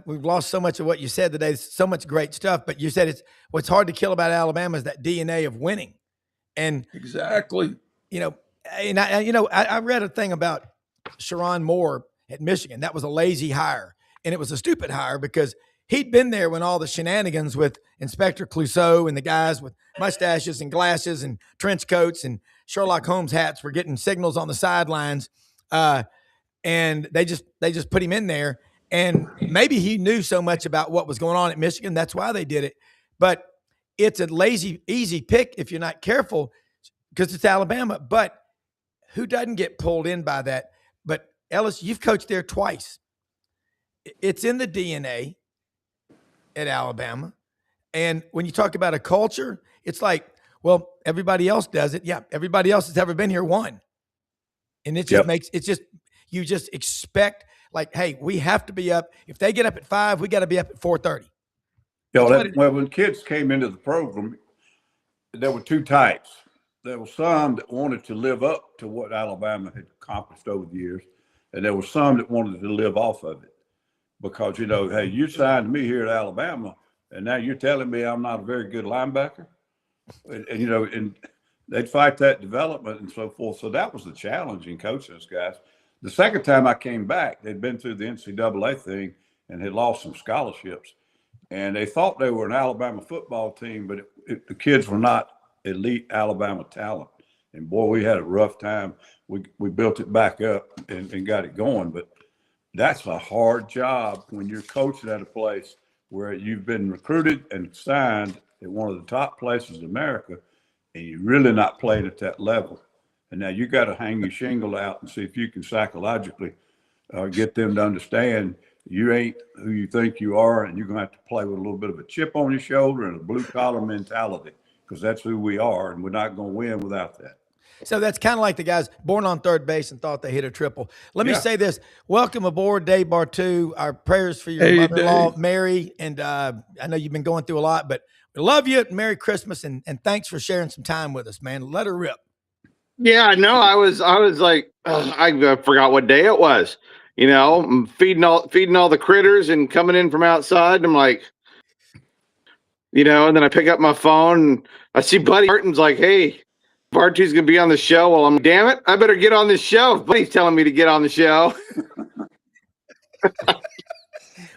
we've lost so much of what you said today. So much great stuff, but you said what's hard to kill about Alabama is that DNA of winning. And exactly, I read a thing about Sharon Moore at Michigan. That was a lazy hire, and it was a stupid hire because he'd been there when all the shenanigans with Inspector Clouseau and the guys with mustaches and glasses and trench coats and Sherlock Holmes hats were getting signals on the sidelines, and they just put him in there. And maybe he knew so much about what was going on at Michigan, that's why they did it. But it's a lazy, easy pick if you're not careful because it's Alabama. But who doesn't get pulled in by that? But Ellis, you've coached there twice. It's in the DNA at Alabama. And when you talk about a culture, it's like, well, everybody else does it. Yeah, everybody else that's ever been here won. And it just you just expect, like, hey, we have to be up. If they get up at 5, we got to be up at 4:30. When kids came into the program, there were 2 types. There were some that wanted to live up to what Alabama had accomplished over the years, and there were some that wanted to live off of it. Because, hey, you signed me here at Alabama, and now you're telling me I'm not a very good linebacker. And they'd fight that development and so forth. So that was the challenge in coaching those guys. The second time I came back, they'd been through the NCAA thing and had lost some scholarships. And they thought they were an Alabama football team, but the kids were not elite Alabama talent. And, boy, we had a rough time. We built it back up and got it going. But that's a hard job when you're coaching at a place where you've been recruited and signed at one of the top places in America, and you're really not playing at that level. And now you got to hang your shingle out and see if you can psychologically get them to understand you ain't who you think you are, and you're going to have to play with a little bit of a chip on your shoulder and a blue-collar mentality because that's who we are, and we're not going to win without that. So that's kind of like the guys born on third base and thought they hit a triple. Let me say this. Welcome aboard, Dave Bartoo. Our prayers for your mother-in-law, Dave. Mary. And I know you've been going through a lot, but we love you. Merry Christmas. And thanks for sharing some time with us, man. Let her rip. Yeah, no, I was like, I forgot what day it was. I'm feeding all the critters and coming in from outside. And I'm like, and then I pick up my phone and I see Buddy Martin's like, hey, Bartoo's going to be on the show. Well, I'm damn it. I better get on this show. Buddy's telling me to get on the show.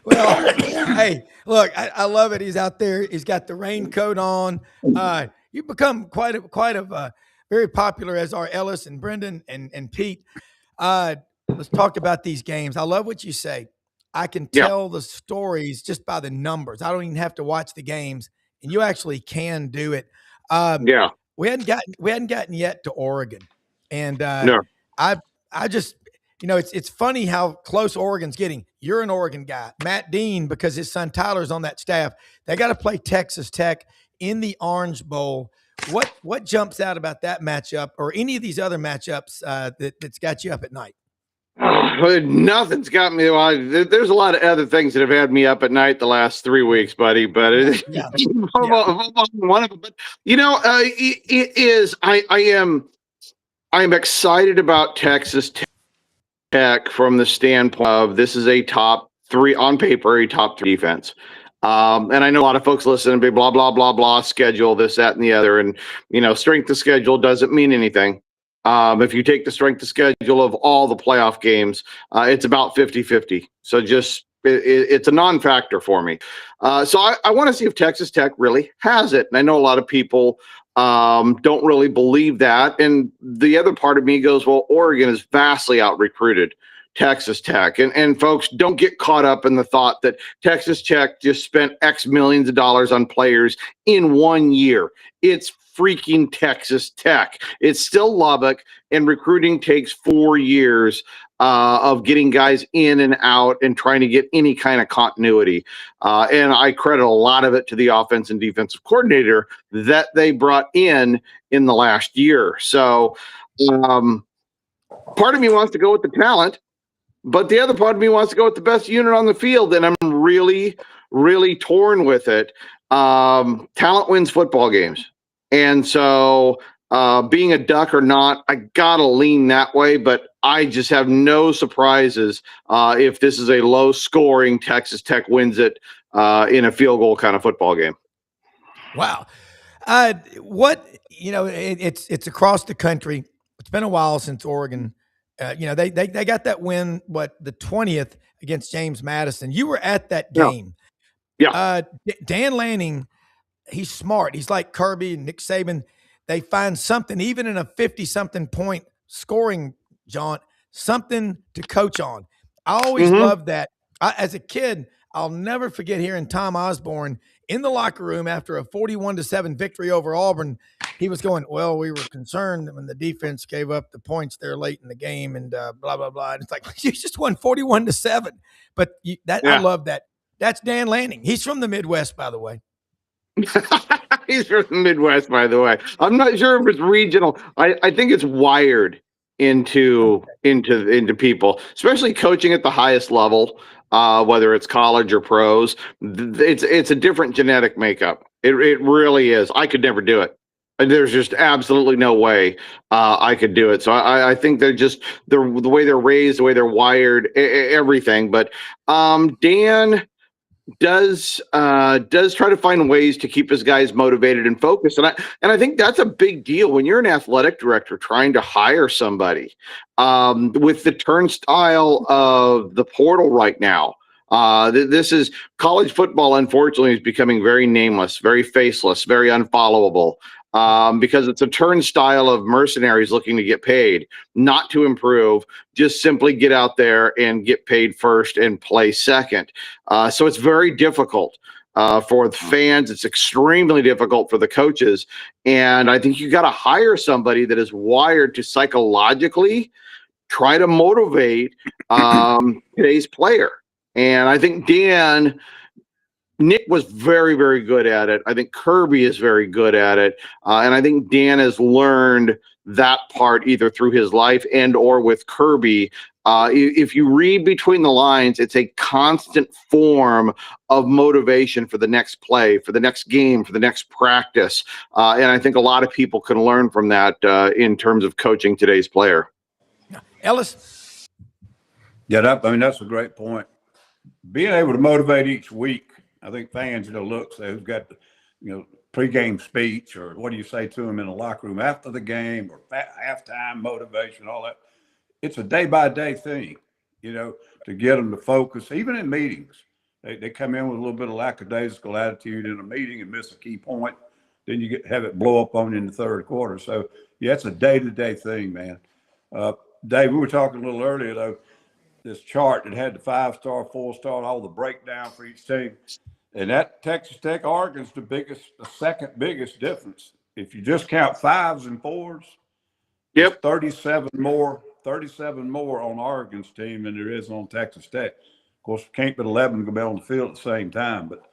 Well, hey, look, I love it. He's out there. He's got the raincoat on. You've become quite a very popular, as are Ellis and Brendan and Pete. let's talk about these games. I love what you say. I can Yeah. tell the stories just by the numbers. I don't even have to watch the games, and you actually can do it. Yeah. We hadn't gotten yet to Oregon, and No. I just it's funny how close Oregon's getting. You're an Oregon guy, Matt Dean, because his son Tyler's on that staff. They got to play Texas Tech in the Orange Bowl. What jumps out about that matchup, or any of these other matchups that's got you up at night? Nothing's got me. There's a lot of other things that have had me up at night the last 3 weeks, buddy. But one of them. But it is. I am excited about Texas Tech from the standpoint of this is a top three on paper, a top three defense. And I know a lot of folks listen and be blah blah blah blah schedule this, that, and the other, and strength of schedule doesn't mean anything. If you take the strength of schedule of all the playoff games, it's about 50-50. So it's a non-factor for me. So I want to see if Texas Tech really has it. And I know a lot of people don't really believe that. And the other part of me goes, well, Oregon is vastly out-recruited Texas Tech. And folks, don't get caught up in the thought that Texas Tech just spent X millions of dollars on players in 1 year. It's freaking Texas Tech. It's still Lubbock, and recruiting takes 4 years of getting guys in and out and trying to get any kind of continuity. And I credit a lot of it to the offense and defensive coordinator that they brought in the last year. So part of me wants to go with the talent, but the other part of me wants to go with the best unit on the field, and I'm really, really torn with it. Talent wins football games. And so being a Duck or not, I got to lean that way, but I just have no surprises if this is a low-scoring Texas Tech wins it in a field goal kind of football game. Wow. It's across the country. It's been a while since Oregon. They got that win, the 20th against James Madison. You were at that game. Yeah. Dan Lanning, he's smart. He's like Kirby and Nick Saban. They find something, even in a 50-something point scoring jaunt, something to coach on. I always loved that. As a kid, I'll never forget hearing Tom Osborne in the locker room after a 41-7 victory over Auburn. He was going, well, we were concerned when the defense gave up the points there late in the game and blah, blah, blah. And it's like, you just won 41-7. But I love that. That's Dan Lanning. He's from the Midwest, by the way. He's from the Midwest, by the way. I'm not sure if it's regional. I think it's wired into people, especially coaching at the highest level, whether it's college or pros. It's a different genetic makeup. It really is. I could never do it. There's just absolutely no way I could do it. So I think they're just the way they're raised, the way they're wired, everything. But Dan does try to find ways to keep his guys motivated and focused. And I think that's a big deal when you're an athletic director trying to hire somebody with the turnstile of the portal right now. This is college football, unfortunately, is becoming very nameless, very faceless, very unfollowable. Because it's a turnstile of mercenaries looking to get paid, not to improve, just simply get out there and get paid first and play second. So it's very difficult for the fans. It's extremely difficult for the coaches. And I think you got to hire somebody that is wired to psychologically try to motivate today's player. And I think Nick was very, very good at it. I think Kirby is very good at it. And I think Dan has learned that part either through his life and or with Kirby. If you read between the lines, it's a constant form of motivation for the next play, for the next game, for the next practice. And I think a lot of people can learn from that in terms of coaching today's player. Ellis? Yeah, that's a great point. Being able to motivate each week. I think fans, look, say who's got the, pregame speech or what do you say to them in the locker room after the game or halftime motivation, all that. It's a day-by-day thing, to get them to focus, even in meetings. They come in with a little bit of lackadaisical attitude in a meeting and miss a key point. Then you have it blow up on you in the third quarter. So, yeah, it's a day-to-day thing, man. Dave, we were talking a little earlier, though, this chart that had the 5-star, 4-star, and all the breakdown for each team. And that Texas Tech, Oregon's the second biggest difference. If you just count 5s and 4s, Yep. 37 more on Oregon's team than there is on Texas Tech. Of course, can't but 11 going to be on the field at the same time. But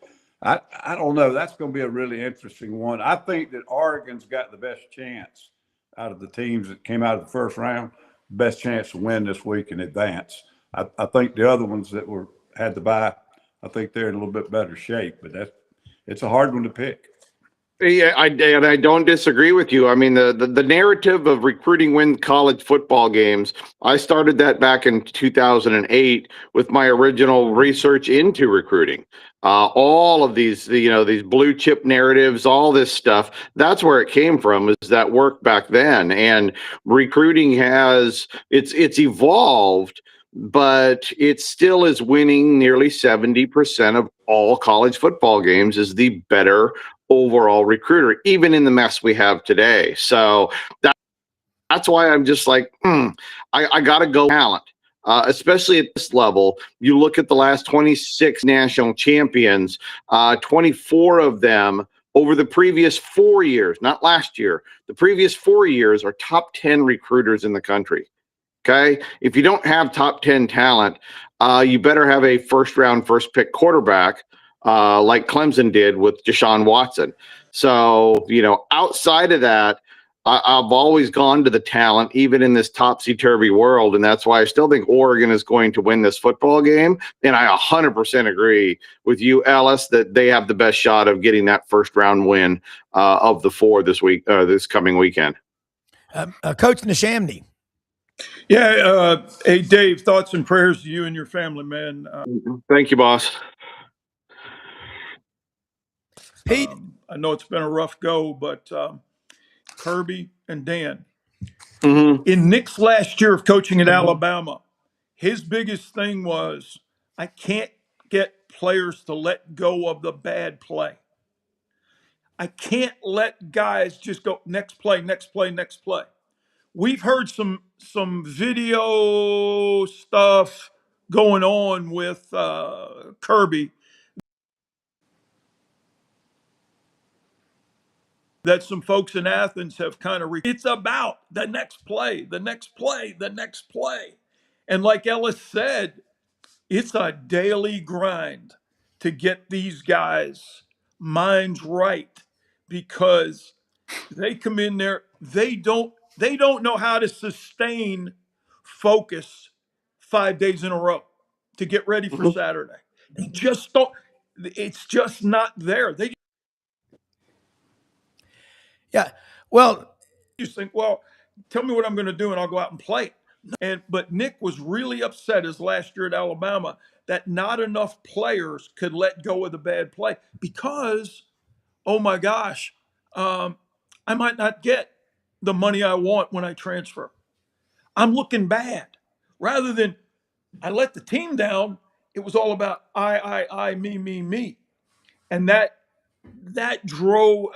I don't know. That's going to be a really interesting one. I think that Oregon's got the best chance out of the teams that came out of the first round, best chance to win this week and advance. I think the other ones that had to bye, I think they're in a little bit better shape. But it's a hard one to pick. Yeah, I don't disagree with you. I mean, the narrative of recruiting win college football games, I started that back in 2008 with my original research into recruiting. All of these, these blue chip narratives, all this stuff, that's where it came from, is that work back then. And recruiting it's evolved, but it still is winning nearly 70% of all college football games, is the better overall recruiter, even in the mess we have today. So that's why I'm just like, I got to go talent, especially at this level. You look at the last 26 national champions, 24 of them over the previous 4 years, not last year, the previous 4 years are top 10 recruiters in the country. Okay. If you don't have top 10 talent, you better have a first pick quarterback, like Clemson did with Deshaun Watson. So, outside of that, I've always gone to the talent, even in this topsy-turvy world. And that's why I still think Oregon is going to win this football game. And I 100% agree with you, Ellis, that they have the best shot of getting that first round win of the 4 this coming weekend. Coach Neshamny. Yeah. Hey, Dave, thoughts and prayers to you and your family, man. Thank you, boss. Pete, I know it's been a rough go, but Kirby and Dan, in Nick's last year of coaching at Alabama, his biggest thing was, I can't get players to let go of the bad play. I can't let guys just go next play, next play, next play. We've heard some video stuff going on with Kirby that some folks in Athens have kind of it's about the next play, the next play, the next play. And like Ellis said, it's a daily grind to get these guys' minds right, because they come in there, they don't know how to sustain focus 5 days in a row to get ready for Saturday. They just don't. It's just not there. They well, just think, well, tell me what I'm going to do and I'll go out and play. But Nick was really upset his last year at Alabama that not enough players could let go of the bad play because, oh my gosh, I might not get the money I want when I transfer. I'm looking bad. Rather than I let the team down, it was all about I, me. And that drove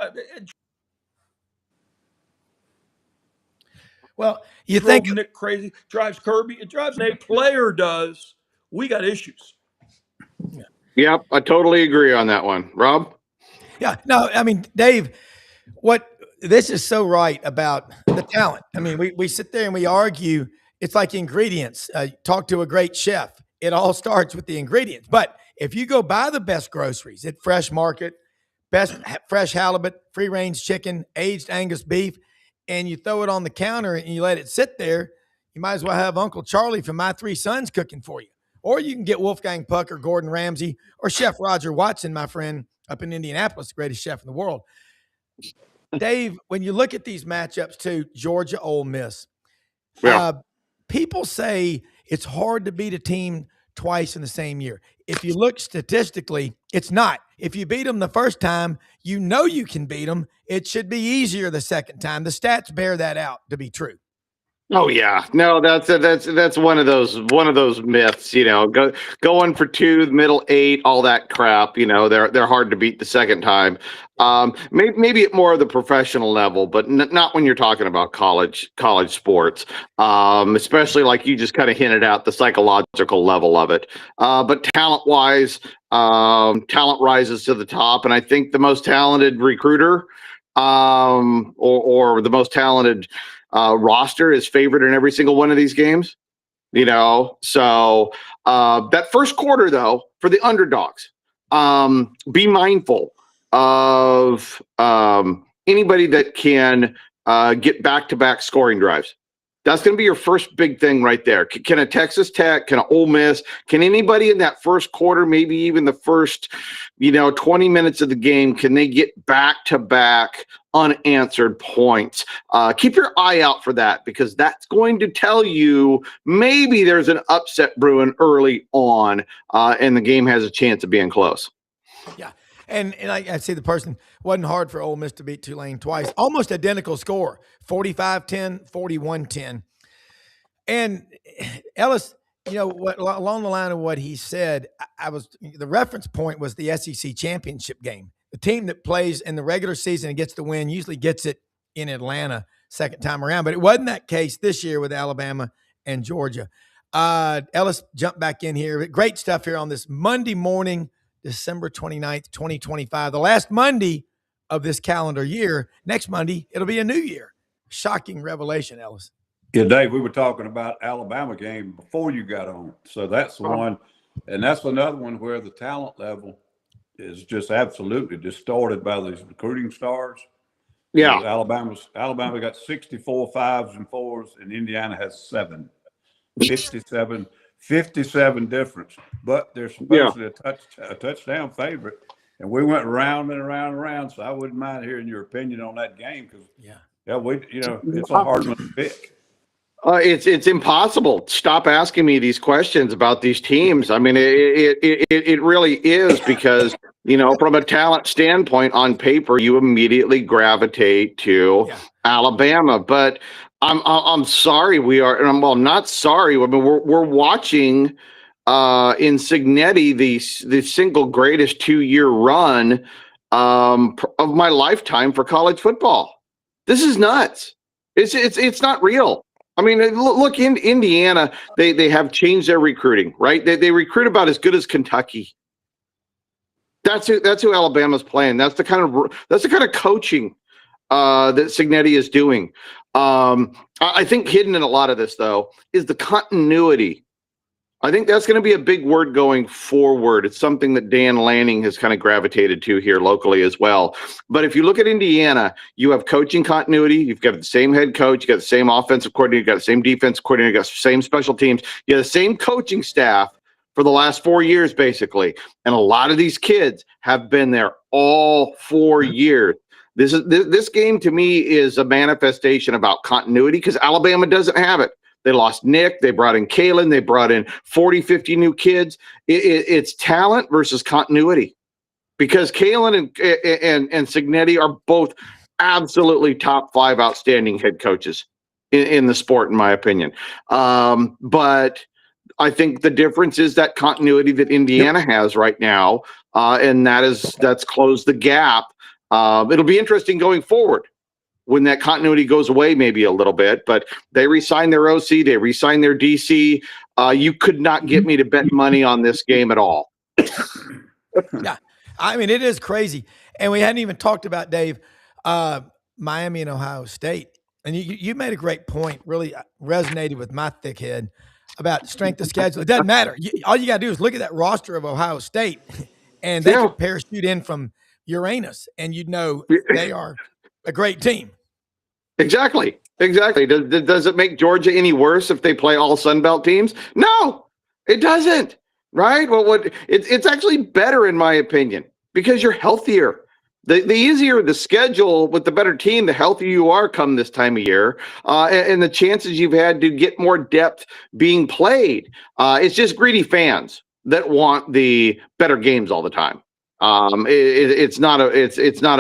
well, you think Nick crazy, drives Kirby, it drives a player does. We got issues. Yep, I totally agree on that one. Rob? Yeah, no, I mean, Dave, this is so right about the talent. I mean, we sit there and we argue. It's like ingredients. Talk to a great chef. It all starts with the ingredients. But if you go buy the best groceries at Fresh Market, best fresh halibut, free range chicken, aged Angus beef, and you throw it on the counter and you let it sit there, you might as well have Uncle Charlie from My Three Sons cooking for you. Or you can get Wolfgang Puck or Gordon Ramsay or Chef Roger Watson, my friend, up in Indianapolis, the greatest chef in the world. Dave, when you look at these matchups too, Georgia, Ole Miss, people say it's hard to beat a team twice in the same year. If you look statistically, it's not. If you beat them the first time, you know you can beat them. It should be easier the second time. The stats bear that out to be true. Oh yeah, no, that's one of those myths. Going for two, middle eight, all that crap. They're hard to beat the second time. Maybe at more of the professional level, but not when you're talking about college sports. Especially like you just kind of hinted at the psychological level of it. But talent wise, talent rises to the top, and I think the most talented recruiter, or the most talented roster is favored in every single one of these games. So that first quarter, though, for the underdogs, be mindful of anybody that can get back-to-back scoring drives. That's going to be your first big thing right there. Can a Texas Tech, can an Ole Miss, can anybody in that first quarter, maybe even the first 20 minutes of the game, can they get back-to-back unanswered points? Keep your eye out for that, because that's going to tell you maybe there's an upset brewing early on, and the game has a chance of being close. Yeah. And I see the person wasn't hard for Ole Miss to beat Tulane twice. Almost identical score, 45-10, 41-10. And Ellis, along the line of what he said, the reference point was the SEC championship game. The team that plays in the regular season and gets the win usually gets it in Atlanta second time around. But it wasn't that case this year with Alabama and Georgia. Ellis, jump back in here. Great stuff here on this Monday morning, December 29th, 2025, the last Monday of this calendar year. Next Monday, it'll be a new year. Shocking revelation, Ellis. Yeah, Dave, we were talking about Alabama game before you got on. So that's the one. And that's another one where the talent level is just absolutely distorted by these recruiting stars. Yeah. Alabama got 64 5s and 4s, and Indiana has 7. 57 difference, but they're supposedly a touchdown favorite, and we went round and around and around. So I wouldn't mind hearing your opinion on that game, because it's a hard one to pick. It's impossible. Stop asking me these questions about these teams. I mean, it really is, because from a talent standpoint, on paper, you immediately gravitate to Alabama, but I'm sorry. I'm not sorry. I mean, we're watching in Cignetti the single greatest 2-year run of my lifetime for college football. This is nuts. It's not real. I mean, look, in Indiana, they have changed their recruiting, right? They recruit about as good as Kentucky. That's who Alabama's playing. That's the kind of coaching that Cignetti is doing. I think hidden in a lot of this, though, is the continuity. I think that's going to be a big word going forward. It's something that Dan Lanning has kind of gravitated to here locally as well. But if you look at Indiana, you have coaching continuity. You've got the same head coach. You got the same offensive coordinator. You got the same defensive coordinator. You got the same special teams. You have the same coaching staff for the last 4 years, basically. And a lot of these kids have been there all 4 years. This game to me is a manifestation about continuity, because Alabama doesn't have it. They lost Nick. They brought in Kalen. They brought in 40, 50 new kids. It's talent versus continuity, because Kalen and Cignetti are both absolutely top 5 outstanding head coaches in the sport, in my opinion. But I think the difference is that continuity that Indiana has right now, and that's closed the gap. It'll be interesting going forward when that continuity goes away, maybe a little bit, but they re-signed their OC, they re-signed their DC. You could not get me to bet money on this game at all. Yeah. I mean, it is crazy. And we hadn't even talked about, Dave, Miami and Ohio State. And you made a great point, really resonated with my thick head about strength of schedule. It doesn't matter. All you got to do is look at that roster of Ohio State, and they could parachute in from Uranus, and you'd know they are a great team. Exactly. Does it make Georgia any worse if they play all Sun Belt teams? No, it doesn't. Right? Well, it's actually better, in my opinion, because you're healthier. The easier the schedule with the better team, the healthier you are come this time of year, and the chances you've had to get more depth being played. It's just greedy fans that want the better games all the time. It's not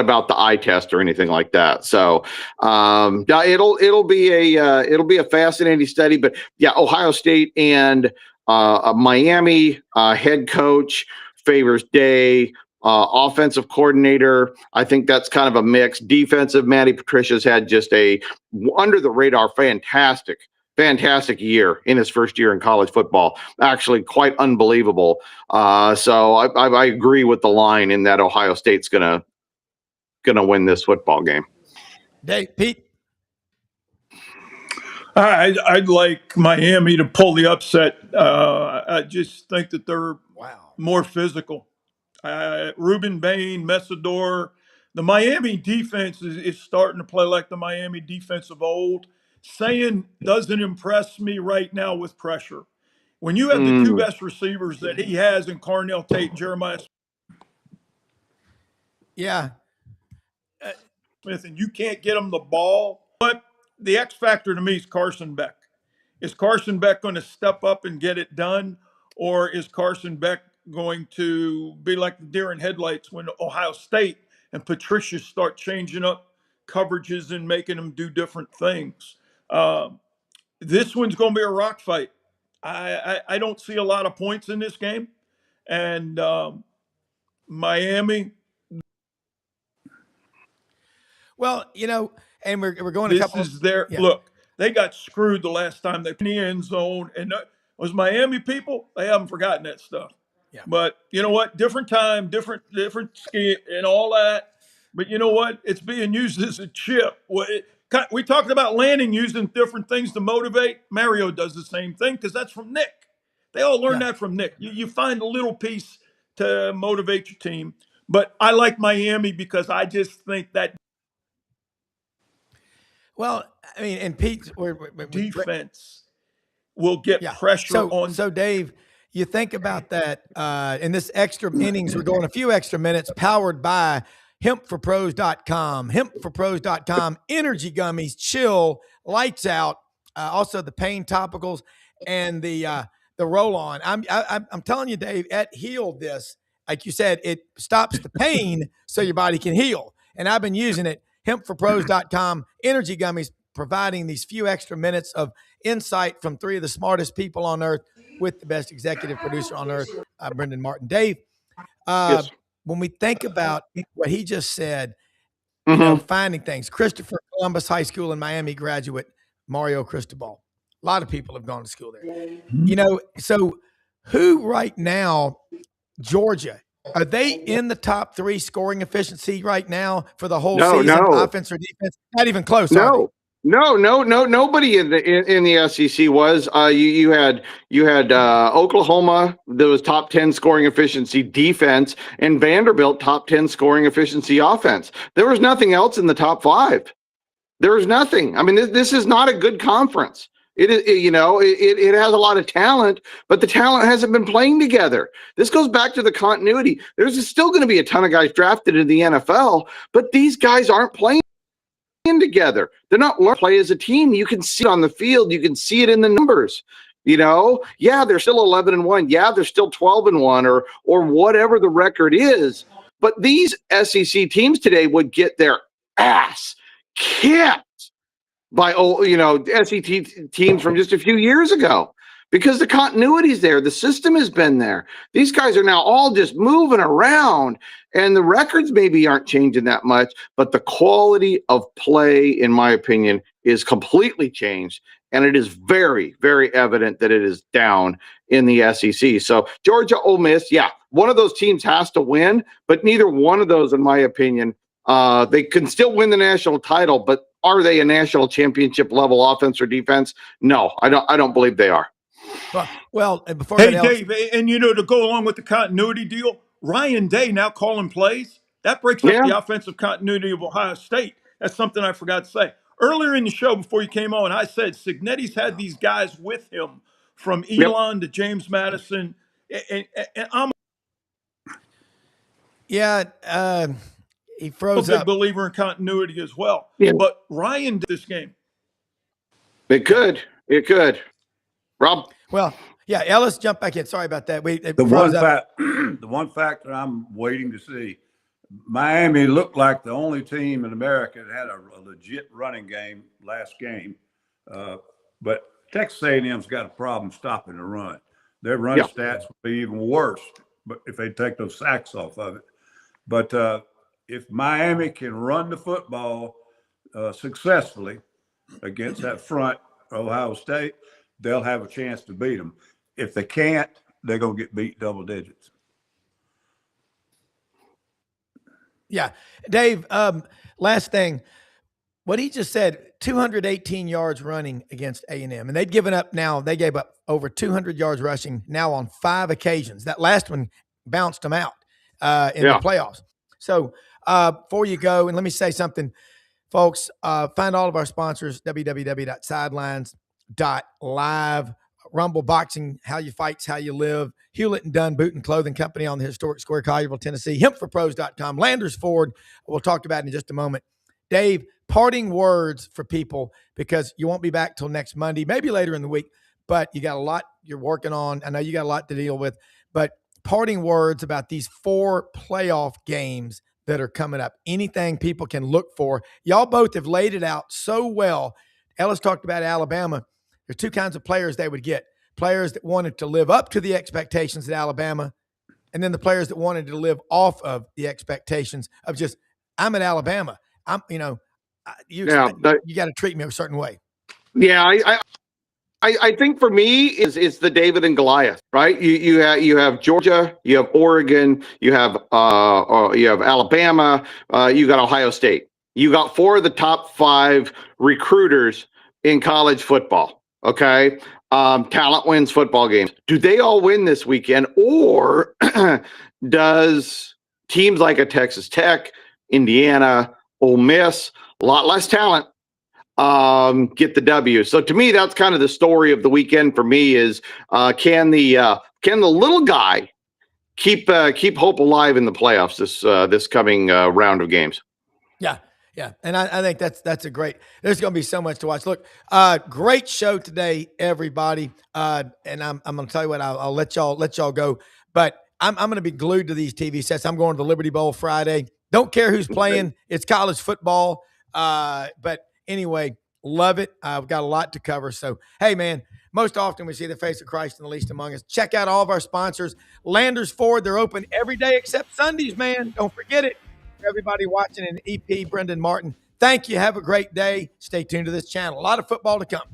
about the eye test or anything like that. So it'll be a fascinating study. But yeah, Ohio State and Miami head coach favors Day. Offensive coordinator, I think that's kind of a mix. Defensive, Matty Patricia's had just a under the radar fantastic year in his first year in college football. Actually, quite unbelievable. So I agree with the line in that Ohio State's gonna win this football game. Dave, Pete. I'd like Miami to pull the upset. I just think that they're more physical. Ruben Bain, Messador, the Miami defense is starting to play like the Miami defense of old. Saying doesn't impress me right now with pressure. When you have the two best receivers that he has in Carnell Tate and Jeremiah Smith, and you can't get them the ball. But the X factor to me is Carson Beck. Is Carson Beck going to step up and get it done? Or is Carson Beck going to be like the deer in headlights when Ohio State and Patricia start changing up coverages and making them do different things? This one's going to be a rock fight. I don't see a lot of points in this game. And Miami. Well, and we're going a couple. This is their look. They got screwed the last time they put in the end zone, and those Miami people, they haven't forgotten that stuff. Yeah. But you know what? Different time, different scheme, and all that. But you know what? It's being used as a chip. We talked about Lanning using different things to motivate. Mario does the same thing because that's from Nick. They all learned that from Nick. You find a little piece to motivate your team. But I like Miami because I just think that. Well, I mean, and Pete, defense will get pressure on. So, Dave, you think about that in this extra innings, we're going a few extra minutes, powered by hempforpros.com, hempforpros.com, energy gummies, chill, lights out, also the pain topicals and the roll-on. I'm telling you, Dave, at Heal this, like you said, it stops the pain so your body can heal. And I've been using it. Hempforpros.com, energy gummies, providing these few extra minutes of insight from three of the smartest people on earth with the best executive producer on earth, Brendan Martin. Dave, when we think about what he just said, finding things, Christopher Columbus High School in Miami graduate, Mario Cristobal. A lot of people have gone to school there. So who right now, Georgia, are they in the top 3 scoring efficiency right now for the whole season, offense or defense? Not even close. No. Nobody in the SEC was. You had Oklahoma that was top 10 scoring efficiency defense, and Vanderbilt top 10 scoring efficiency offense. There was nothing else in the top 5. There was nothing. I mean, this is not a good conference. It is, it has a lot of talent, but the talent hasn't been playing together. This goes back to the continuity. There's still going to be a ton of guys drafted in the NFL, but these guys aren't playing together. They're not learning to play as a team. You can see it on the field. You can see it in the numbers. They're still 11-1. Yeah, they're still 12-1 or whatever the record is. But these SEC teams today would get their ass kicked by SEC teams from just a few years ago, because the continuity's there. The system has been there. These guys are now all just moving around, and the records maybe aren't changing that much, but the quality of play, in my opinion, is completely changed, and it is very, very evident that it is down in the SEC. So Georgia, Ole Miss, one of those teams has to win, but neither one of those, in my opinion, they can still win the national title, but are they a national championship level offense or defense? No, I don't believe they are. Well, and before Dave, and to go along with the continuity deal, Ryan Day now calling plays. That breaks up the offensive continuity of Ohio State. That's something I forgot to say. Earlier in the show, before you came on, I said Signetti's had these guys with him from Elon to James Madison. And I'm he froze a big up. believer in continuity as well. Yeah. But Ryan did this game. It could. Rob? Well, Yeah, Ellis, jump back in. Sorry about that. The one factor I'm waiting to see, Miami looked like the only team in America that had a legit running game last game, but Texas A&M's got a problem stopping the run. Their run stats would be even worse, but if they take those sacks off of it. But if Miami can run the football successfully against that front, Ohio State, they'll have a chance to beat them. If they can't, they're going to get beat double digits. Yeah. Dave, last thing. What he just said, 218 yards running against A&M. And they've given up now. They gave up over 200 yards rushing now on 5 occasions. That last one bounced them out in the playoffs. So before you go, and let me say something, folks, find all of our sponsors, www.sidelines.live. Rumble Boxing, How You Fight's How You Live, Hewlett and Dunn Boot and Clothing Company on the historic Square, Collierville, Tennessee, hempforpros.com, Landers Ford, we'll talk about in just a moment. Dave, parting words for people, because you won't be back till next Monday, maybe later in the week, but you got a lot you're working on. I know you got a lot to deal with, but parting words about these 4 playoff games that are coming up, anything people can look for. Y'all both have laid it out so well. Ellis talked about Alabama. There's 2 kinds of players they would get. Players that wanted to live up to the expectations at Alabama, and then the players that wanted to live off of the expectations of just, I'm at Alabama. You got to treat me a certain way. Yeah, I think for me it's the David and Goliath, right? You have Georgia, you have Oregon, you have Alabama, you got Ohio State. You got 4 of the top 5 recruiters in college football. Okay. Talent wins football games. Do they all win this weekend, or does teams like a Texas Tech, Indiana, Ole Miss, a lot less talent, get the W? So to me, that's kind of the story of the weekend for me is, can the little guy keep hope alive in the playoffs this coming round of games? Yeah. Yeah. And I think that's a great, there's going to be so much to watch. Look, great show today, everybody. And I'm going to tell you what, I'll let y'all go, but I'm going to be glued to these TV sets. I'm going to the Liberty Bowl Friday. Don't care who's playing. It's college football. But anyway, love it. I've got a lot to cover. So, hey man, most often we see the face of Christ in the least among us. Check out all of our sponsors. Landers Ford, they're open every day except Sundays, man. Don't forget it. Everybody watching, and EP, Brendan Martin, thank you. Have a great day. Stay tuned to this channel. A lot of football to come.